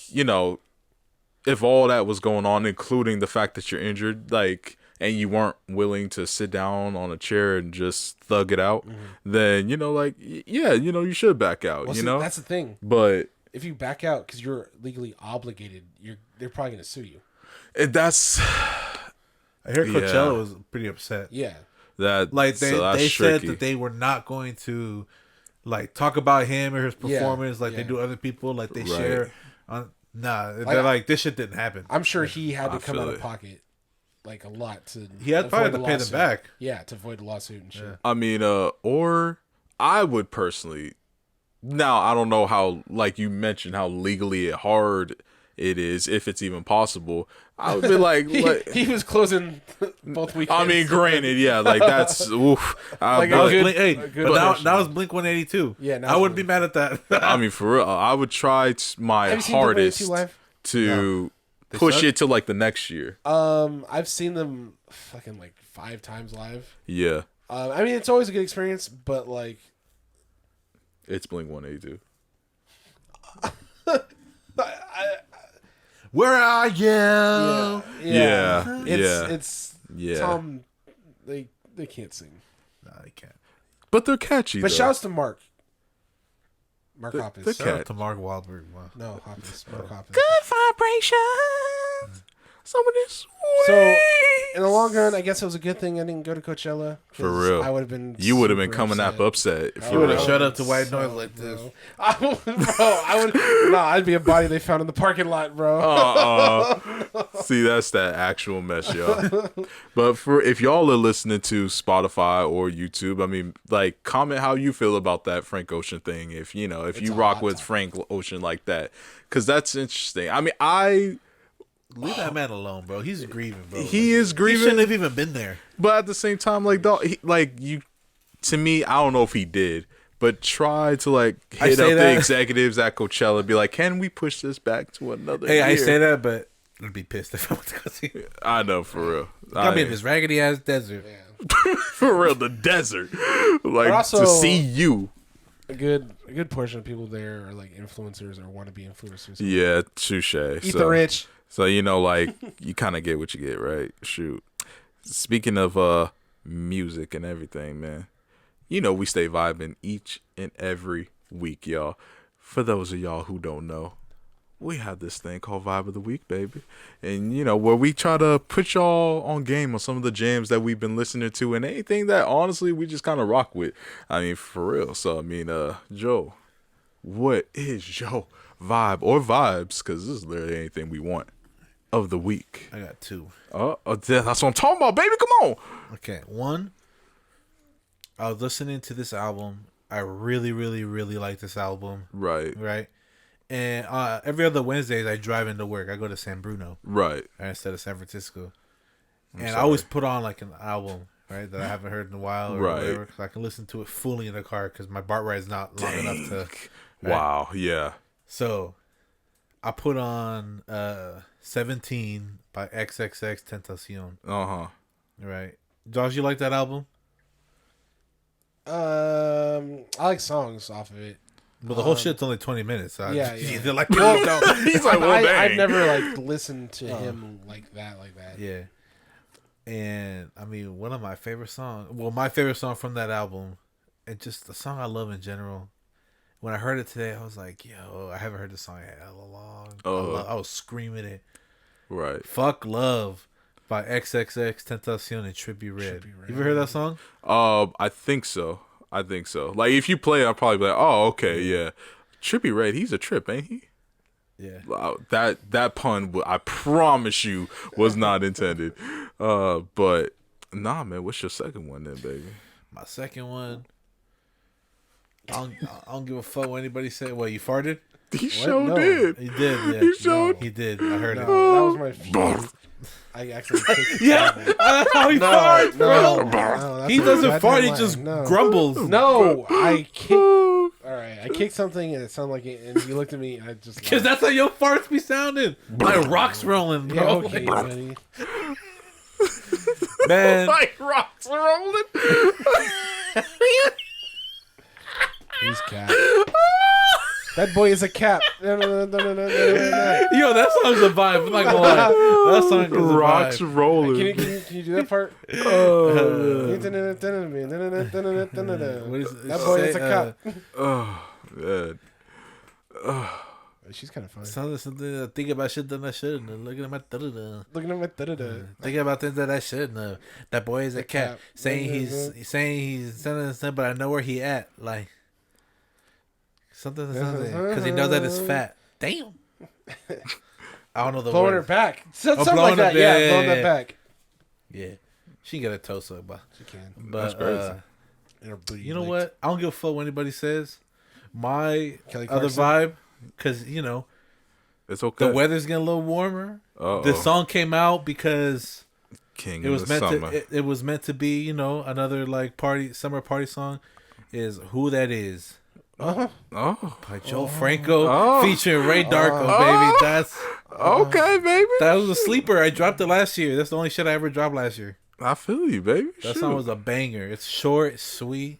if all that was going on, including the fact that you're injured, like, and you weren't willing to sit down on a chair and just thug it out, then you should back out. Well, you see, know, that's the thing. but If you back out because you're legally obligated, they're probably gonna sue you. that's I hear Coachella Yeah. was pretty upset. Yeah. that. Like so that's they said tricky. that they were not going to like talk about him or his Yeah, performance like they yeah. do other people. Like they Right. share on. Nah, they're like this shit didn't happen. I'm sure he had to I come feel out of it. pocket like a lot to. He had probably avoid to the pay them lawsuit. back. Yeah, to avoid the lawsuit and shit. I mean, or I would personally. Now I don't know how, like you mentioned, how legally hard it is, if it's even possible. I would be like, He was closing both weekends. I mean, granted, yeah, like that's oof. Like That was good- Blink, hey, a good but now version. that was Blink 182. Yeah, now I it's wouldn't be Blink. mad at that. I mean, for real, I would try my Have you seen hardest Blink-182 live? to They push suck? it to like the next year. I've seen them fucking like 5 times live. Yeah, I mean, it's always a good experience, but like, it's Blink 182. Where are you? Yeah, yeah. It's Yeah. Tom. They can't sing. No, I can't. But they're catchy. But though. shouts to Mark. Mark The Hoppus. Shout out to Mark Wahlberg. Wow. No, Hoppus. Mark Hoppus. vibrations. Somebody sweet. So, in the long run, I guess it was a good thing I didn't go to Coachella. 'cause For real. I would have been. You would have been super coming up upset. I For You would have real. shut up to white So, noise like this. bro. I would. No, I'd be a body they found in the parking lot, bro. See, that's that actual mess, y'all. But if y'all are listening to Spotify or YouTube, I mean, like, comment how you feel about that Frank Ocean thing. If you It's you a rock hot with topic. Frank Ocean like that, because that's interesting. I mean, I Leave that man alone, bro. He's grieving, bro. He is He grieving, shouldn't have even been there. but at the same time, like dog, to me, I don't know if he did, but try to like I hit say up that. the executives at Coachella, and be like, can we push this back to another Hey, year? I say that, but I'd be pissed if I went to go see him. I know for real. Got me in this raggedy ass desert. For real, the desert, like also- to see you. A good portion of people there are like influencers or want to be influencers. Yeah, touche. Eat the rich. So like you kind of get what you get, right? Shoot. Speaking of music and everything, man. We stay vibing each and every week, y'all. For those of y'all who don't know, we have this thing called Vibe of the Week, baby. And where we try to put y'all on game on some of the jams that we've been listening to and anything that honestly we just kind of rock with. I mean, for real. So Joe, what is your vibe or vibes? Because this is literally anything we want of the week. I got two. That's what I'm talking about, baby. Come on. Okay, one. I was listening to this album. I really, really, really like this album. Right. Right. And every other Wednesdays, I drive into work. I go to San Bruno Right. instead of San Francisco. And I sorry. always put on like an album, right, that I haven't heard in a while or Right. whatever. So I can listen to it fully in the car because my BART ride is not long enough to. Wow. Yeah. So I put on 17 by XXX Tentacion. Uh-huh. Right. Josh, you like that album? I like songs off of it. But the whole shit's only 20 minutes. So yeah, I, yeah. They're like, don't. He's like, well, dang. I've never like listened to him like that. Yeah. And I mean, one of my favorite songs, my favorite song from that album, and just the song I love in general. When I heard it today, I was like, yo, I haven't heard this song in hella long. I was screaming it. Right. Fuck Love by XXX Tentacion and Trippie Redd. You ever heard that song? I think so. Like, if you play it, I'll probably be like, oh, okay, yeah. Trippie Redd, he's a trip, ain't he? Yeah. That pun, I promise you, was not intended. But, nah, man, what's your second one then, baby? My second one, I don't give a fuck what anybody say. What, you farted? He sure No. did. He did, yeah. He showed. He did. I heard it. No, that was my. I actually. Yeah, that's how he farts, bro. No, He doesn't fart. He just grumbles. No, I kicked. All right, I kicked something and it sounded like it. And you looked at me. And I just. Because that's how your farts be sounding. Like rocks rolling, Yeah, bro. okay, buddy. Man, Like rocks rolling. He's cat. That boy is a cat. No. yo, that song's a vibe. I'm not gonna lie. That song is a Rocks vibe. rolling. Can you do that part? What is it? That boy is a cat. Oh, man. She's kind of funny. Sounds like something I think about shit that I shouldn't. Looking at my da-da-da. Looking at my da-da-da. Thinking about things that I shouldn't have. That boy is a cat. Saying he's but I know where he at. Like something because he knows that it's fat. Damn. I don't know the Blowing her word. back. Something like blowing that. her- Yeah, yeah, blowing yeah, that back. Yeah, she can get a toe suck, but She can. That's but crazy. And her booty you know licked. what? I don't give a fuck what anybody says. My Kelly other Clarkson? vibe, because It's okay. the weather's getting a little warmer. Uh-oh. The song came out because King it of was the meant summer. to. It was meant to be, another like summer party song. Is Who That Is Uh-huh. Oh, by Joe Franco Oh. featuring Ray Darko, baby. That's okay, baby. that was a sleeper. I dropped it last year. That's the only shit I ever dropped last year. I feel you, baby. That Shoot. song was a banger. It's short, it's sweet.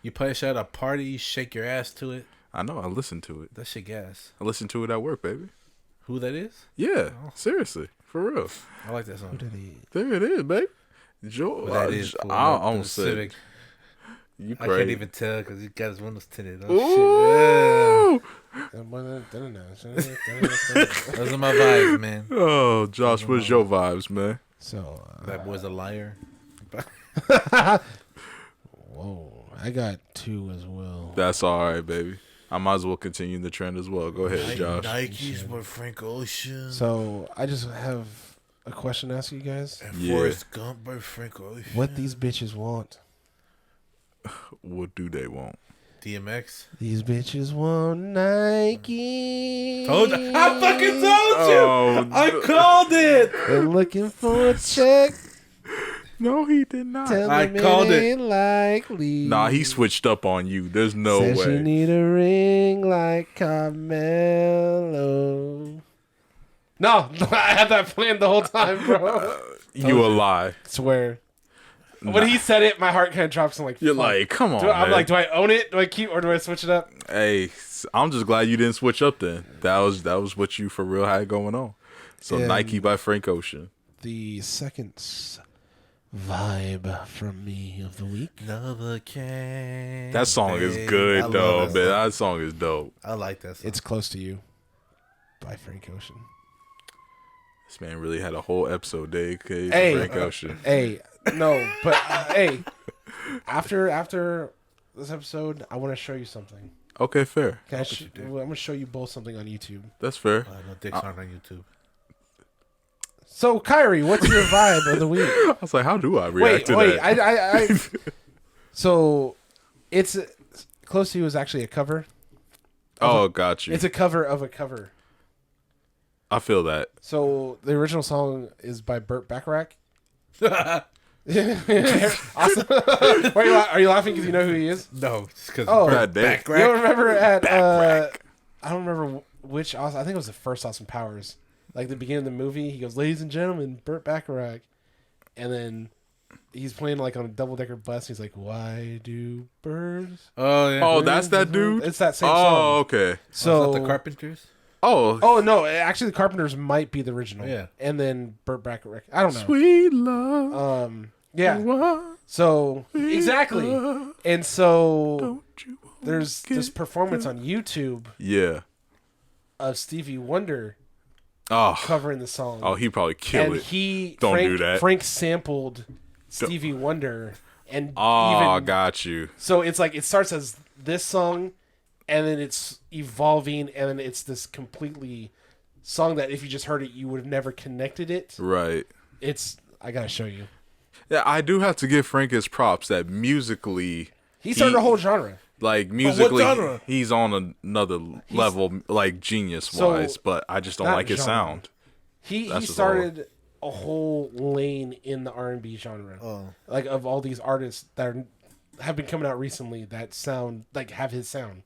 You play shit at a party, you shake your ass to it. I know. I listened to it. That shit gas. I listened to it at work, baby. Who That Is? Yeah, seriously, for real. I like that song. There it is, baby. Joe, But that is cool. I The almost said Civic. you I crazy. can't even tell because he got his windows tinted. Oh, Ooh. shit. Those are my vibes, man. Oh, Josh, what's your vibes, man? So, That boy's a liar. whoa, I got two as well. That's all right, baby. I might as well continue the trend as well. Go ahead, Josh. Nikes by Frank Ocean. So, I just have a question to ask you guys. And Yeah. Forrest Gump by Frank Ocean. What these bitches want? What do they want? DMX. These bitches want Nike. I fucking told you. Oh, I called it. They're looking for a check. no, he did not. Tell I them called it. ain't likely. Nah, he switched up on you. There's no Says way. you need a ring like Carmelo. No, I had that planned the whole time, bro. You a lie. Swear. When he said it, my heart kind of drops. I'm like, You're fuck. like, come on, I'm man. like, do I own it? Do I keep, or do I switch it up? Hey, I'm just glad you didn't switch up then. That was what you for real had going on. So And Nike by Frank Ocean. the second vibe from me of the week. That song is I good love though, that man. song. That song is dope. I like that song. It's Close to You by Frank Ocean. This man really had a whole episode dedicated Hey. to Frank Ocean. Hey, no, but hey, after this episode, I want to show you something. Okay, fair. I'm gonna show you both something on YouTube. That's fair. No dicks aren't on YouTube. So, Kyrie, what's your vibe of the week? I was like, how do I react to that? I so it's Close to You is actually a cover. Oh, got you. It's a cover of a cover. I feel that. So the original song is by Burt Bacharach. Awesome. Why are you laughing because you know who he is? No, just because. Oh, God damn. You don't remember at I don't remember which Austin. I think it was the first Austin Powers. Like the beginning of the movie, he goes, "Ladies and gentlemen, Burt Bacharach," and then he's playing like on a double decker bus. He's like, "Why do birds?" Oh yeah. Oh, that's that dude? It's that same Oh, song. okay. So Is that the Carpenters? Oh no, actually the Carpenters might be the original. Yeah. And then Burt Bacharach. I don't know. Sweet love. Yeah. What? So exactly. And so Don't you there's this performance on YouTube Yeah. of Stevie Wonder Oh. covering the song. Oh, he probably killed and it. Don't do that. Frank sampled Stevie Wonder and Oh, even got you. so it's like it starts as this song and then it's evolving and then it's this completely song that if you just heard it you would have never connected it. Right. It's I gotta show you. Yeah, I do have to give Frank his props that musically He started a whole genre. like musically genre? he's on another level like genius wise, So, but I just don't not like his genre. sound. He just started a whole lane in the R&B genre. Oh. Like of all these artists that have been coming out recently that sound like have his sound.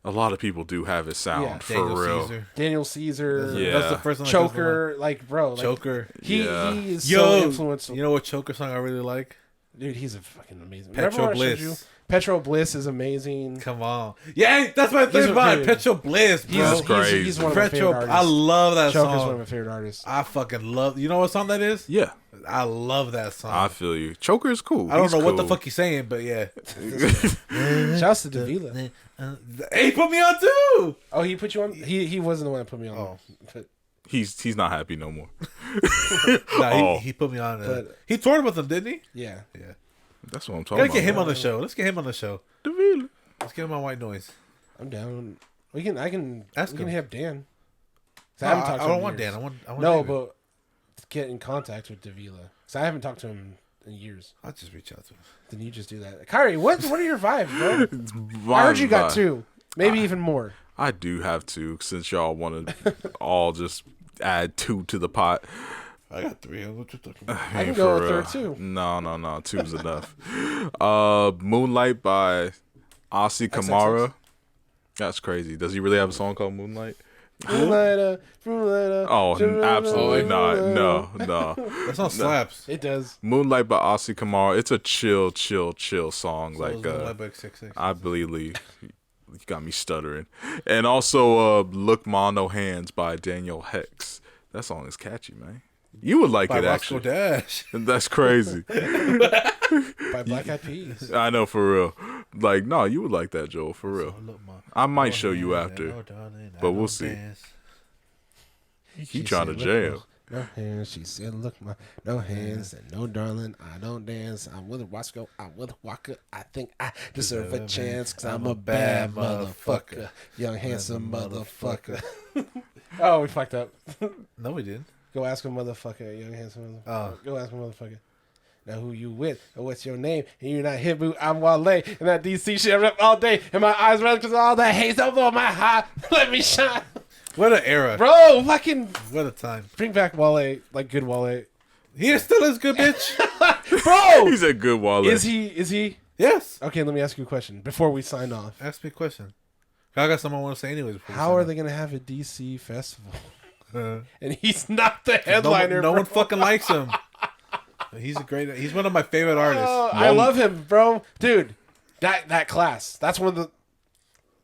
A lot of people do have his sound Yeah. for Daniel real. Caesar. Daniel Caesar, Yeah. That's the first one. that comes to Choker, like bro, like, Choker. He Yeah. he is Yo, so influential. You know what Choker song I really like? Dude, he's a fucking amazing. Petro Remember when I showed Bliss. you? Petro Bliss is amazing. Come on. Yeah, that's my third a- vibe. dude. Petro Bliss, bro. That's crazy. He's one of my Petro, favorite artists. I love that Choker's song. one of my favorite artists. I fucking love. You know what song that is? Yeah, I love that song. I feel you. Choker is cool. I don't He's know what the cool. fuck he's saying, but yeah. Shouts to Davila. Hey, he put me on too. Oh, he put you on? He wasn't the one that put me on. Oh. But He's not happy no more. Nah, Oh. he put me on. But- He toured with them, didn't he? yeah. Yeah. That's what I'm talking Gotta about. get him on the show. Let's get him on the show. Davila. Let's get him on White Noise. I'm down. We can Ask we can him. have Dan. 'Cause No, haven't I talked to don't him want in years. Dan. I want No, David. but get in contact with Davila. Because I haven't talked to him in years. I'll just reach out to him. Then you just do that. Kyrie, what are your vibes, bro? I I heard you got two. Maybe even more. I do have to, since y'all want to all just add two to the pot. I got three. What you talking about? I can For go a real. third too. No. Two's enough. Moonlight by Asi Kamara. That's crazy. Does he really have a song called Moonlight? Moonlight, Oh, absolutely not. No. That song slaps. It does. Moonlight by Asi Kamara. It's a chill song. So like is Moonlight by 666. I believe you got me stuttering. And also Look Ma No Hands by Daniel Hex. That song is catchy, man. You would like By it Roscoe actually. Dash. That's crazy. By Black Eyed Peas. I know, for real. Like, no, you would like that, Joel, for real. Look, Ma. I might No show you hands, after. no darling, I but we'll don't see. dance. He trying to said, jam. "Look, no hands." She said, "Look, no hands and no darling. I don't dance. I'm with a Roscoe. I'm with a Walker. I think I deserve a chance because I'm a bad motherfucker, young handsome motherfucker." Oh, we fucked up. No, we didn't. Go ask a motherfucker, young handsome motherfucker. Oh. Go ask a motherfucker. Now who you with? Or what's your name? And you're not hip. I'm Wale. And that DC shit I rep all day. And my eyes red because all that haze over my heart. Let me shine. What an era. Bro, fucking What a time. bring back Wale. Like good Wale. He still is good, bitch. Bro! He's a good Wale. Is he? Yes. Okay, let me ask you a question before we sign off. Ask me a question. I got something I want to say anyways. How are they going to have a DC festival? And he's not the headliner. No one fucking likes him. He's one of my favorite artists. I love him, bro. Dude, that class. That's one of the...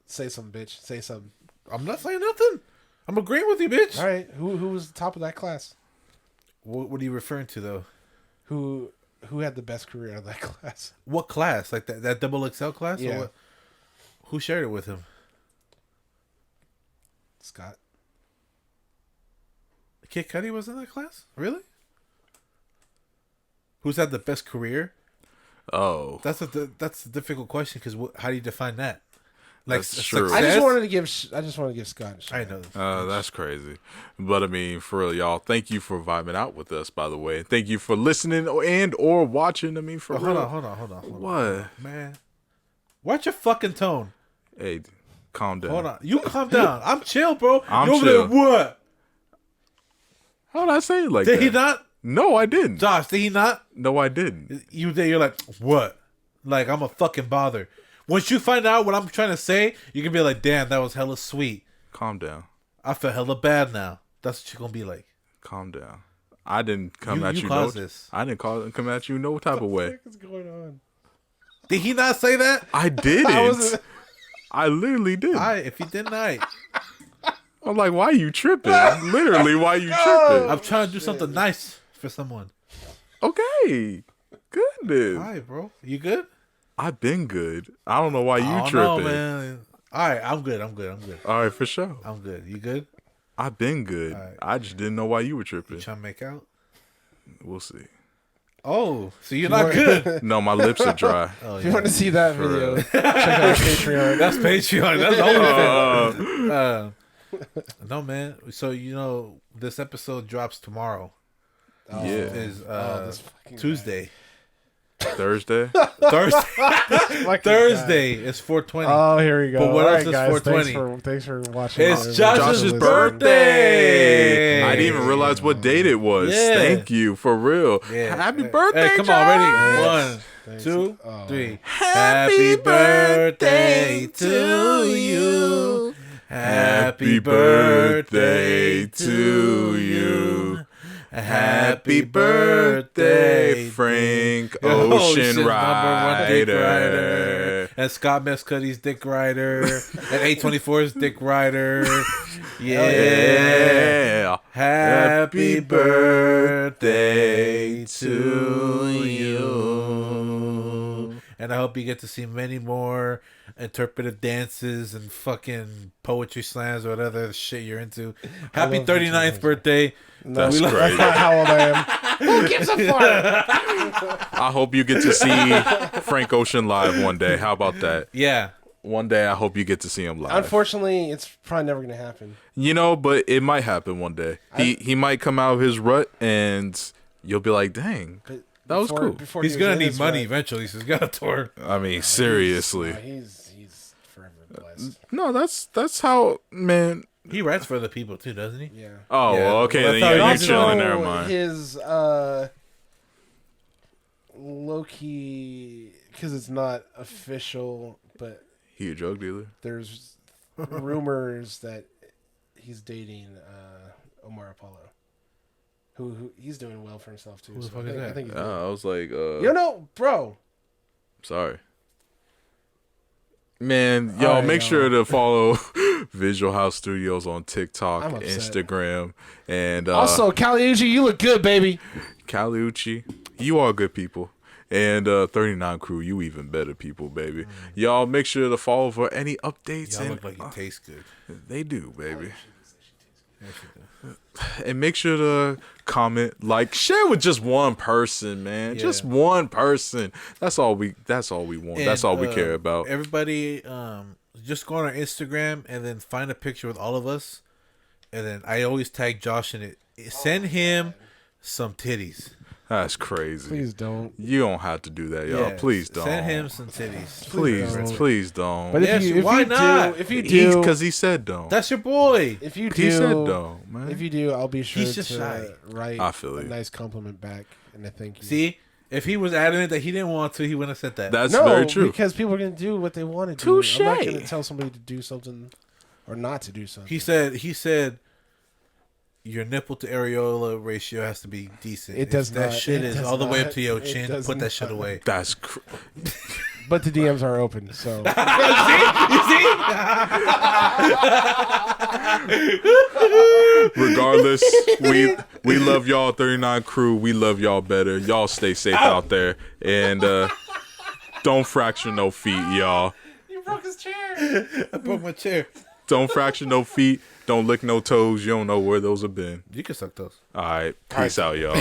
Say something, bitch. Say something. I'm not saying nothing. I'm agreeing with you, bitch. All right. Who was the top of that class? What are you referring to, though? Who had the best career out of that class? What class? Like that double XL class? Yeah. Or what? Who shared it with him? Scott. Kid Cudi was in that class? Really? Who's had the best career? Oh, That's a difficult question because how do you define that? That's true. I just success? wanted to give Scott a shout I out. know. that's crazy. But I mean, for real, y'all, thank you for vibing out with us, by the way. Thank you for listening or watching. I mean, for real. Hold on. What? Man. Watch your fucking tone. Hey, calm down. Hold on. You calm down. I'm chill, bro. I'm You're over chill. there, what? How did I say it like Did that? he not? No, I didn't. Josh, did he not? No, I didn't. You there, you're like, what? Like, I'm a fucking bother. Once you find out what I'm trying to say, you can be like, damn, that was hella sweet. Calm down. I feel hella bad now. That's what you're going to be like. Calm down. I didn't come You at you. caused this. I didn't come at you no type of way. What's going on? Did he not say that? I didn't. wasn't- I literally did. If he didn't, I'm like, why you tripping? Literally, why you tripping? I'm trying to do something nice for someone. Okay. Goodness. All right, bro. You good? I've been good. I don't know why you Oh, tripping. no, man. All right, I'm good. All right, for sure. I'm good. You good? I've been good. Alright. I just didn't know why you were tripping. You trying to make out? We'll see. Oh, so you're not good. No, my lips are dry. Oh, If you want to see that video, check out Patreon. That's Patreon. That's the only thing. No, man. So, this episode drops tomorrow. Yeah. Is this fucking Tuesday. Thursday. Thursday. Fucking Thursday is 420. Oh, here we go. But what All else right, is guys, 420? Thanks for watching. It's Thanks Josh's for birthday. I didn't even realize what date it was. Yeah. Thank you, for real. Yeah. Happy birthday, Hey, come Josh. on, ready? One, Thanks. 2, Oh. 3. Happy birthday to you. Happy birthday to you. Happy birthday, Frank Ocean's Ocean #1 dick Rider. rider. And Scott Mescuddy's Dick Rider. And 824's Dick Rider. Yeah. Yeah. Happy birthday to you. And I hope you get to see many more interpretive dances and fucking poetry slams or whatever shit you're into. Happy love 39th birthday. That's We love- great. That's not how old I am. Who gives a fuck? I hope you get to see Frank Ocean live one day. How about that? Yeah. One day, I hope you get to see him live. Unfortunately, it's probably never going to happen. But it might happen one day. He might come out of his rut, and you'll be like, "Dang, But that was cool." Before He's he going was to in need his money rut, eventually, so he's got to tour. I mean, seriously. He's forever blessed. No, that's how, man. He writes for other people too, doesn't he? Yeah. Oh, Yeah, well, okay, well, then that's how you're he's chilling. Also, Never mind. His low key, because it's not official, but He a drug dealer? there's rumors that he's dating Omar Apollo, who he's doing well for himself too. Who the so fuck I is think, that? I think he's I was like, you know, bro. sorry. Man, y'all Alright, make y'all. sure to follow Visual House Studios on TikTok, I'm upset. Instagram, and Also, Caliucci, you look good, baby. Caliucci, you are good people. And 39 Crew, you even better people, baby. Y'all make sure to follow for any updates. Y'all and look like you taste good. they do, baby. Yes, you do. And make sure to comment, like, share with just one person, man. Yeah. Just one person. That's all we want. That's all we care about. Everybody, just go on our Instagram and then find a picture with all of us, and then I always tag Josh in it. Send him some titties. That's crazy. Please don't. You don't have to do that, y'all. Yeah, Please don't. Send him some titties. Please don't. But Yes, why not? If you do, Because he said don't. That's your boy. if you He said do, don't, man. if you do, I'll be sure He's just to shy. write I feel a you. nice compliment back and a thank you. See, if he was adamant that he didn't want to, he wouldn't have said that. That's no, very true. because people are gonna do what they want to do. Touche. I'm not gonna tell somebody to do something or not to do something. He said, your nipple to areola ratio has to be decent. It does If that not. shit It is does all the way up not. to your It chin. does Put that shit not. away. That's But the DMs are open, so regardless. We love y'all, 39 crew. We love y'all better. Y'all stay safe out there, and don't fracture no feet, y'all. you broke his chair. I broke my chair. Don't fracture no feet. Don't lick no toes. You don't know where those have been. You can suck those. All right. Peace out, y'all.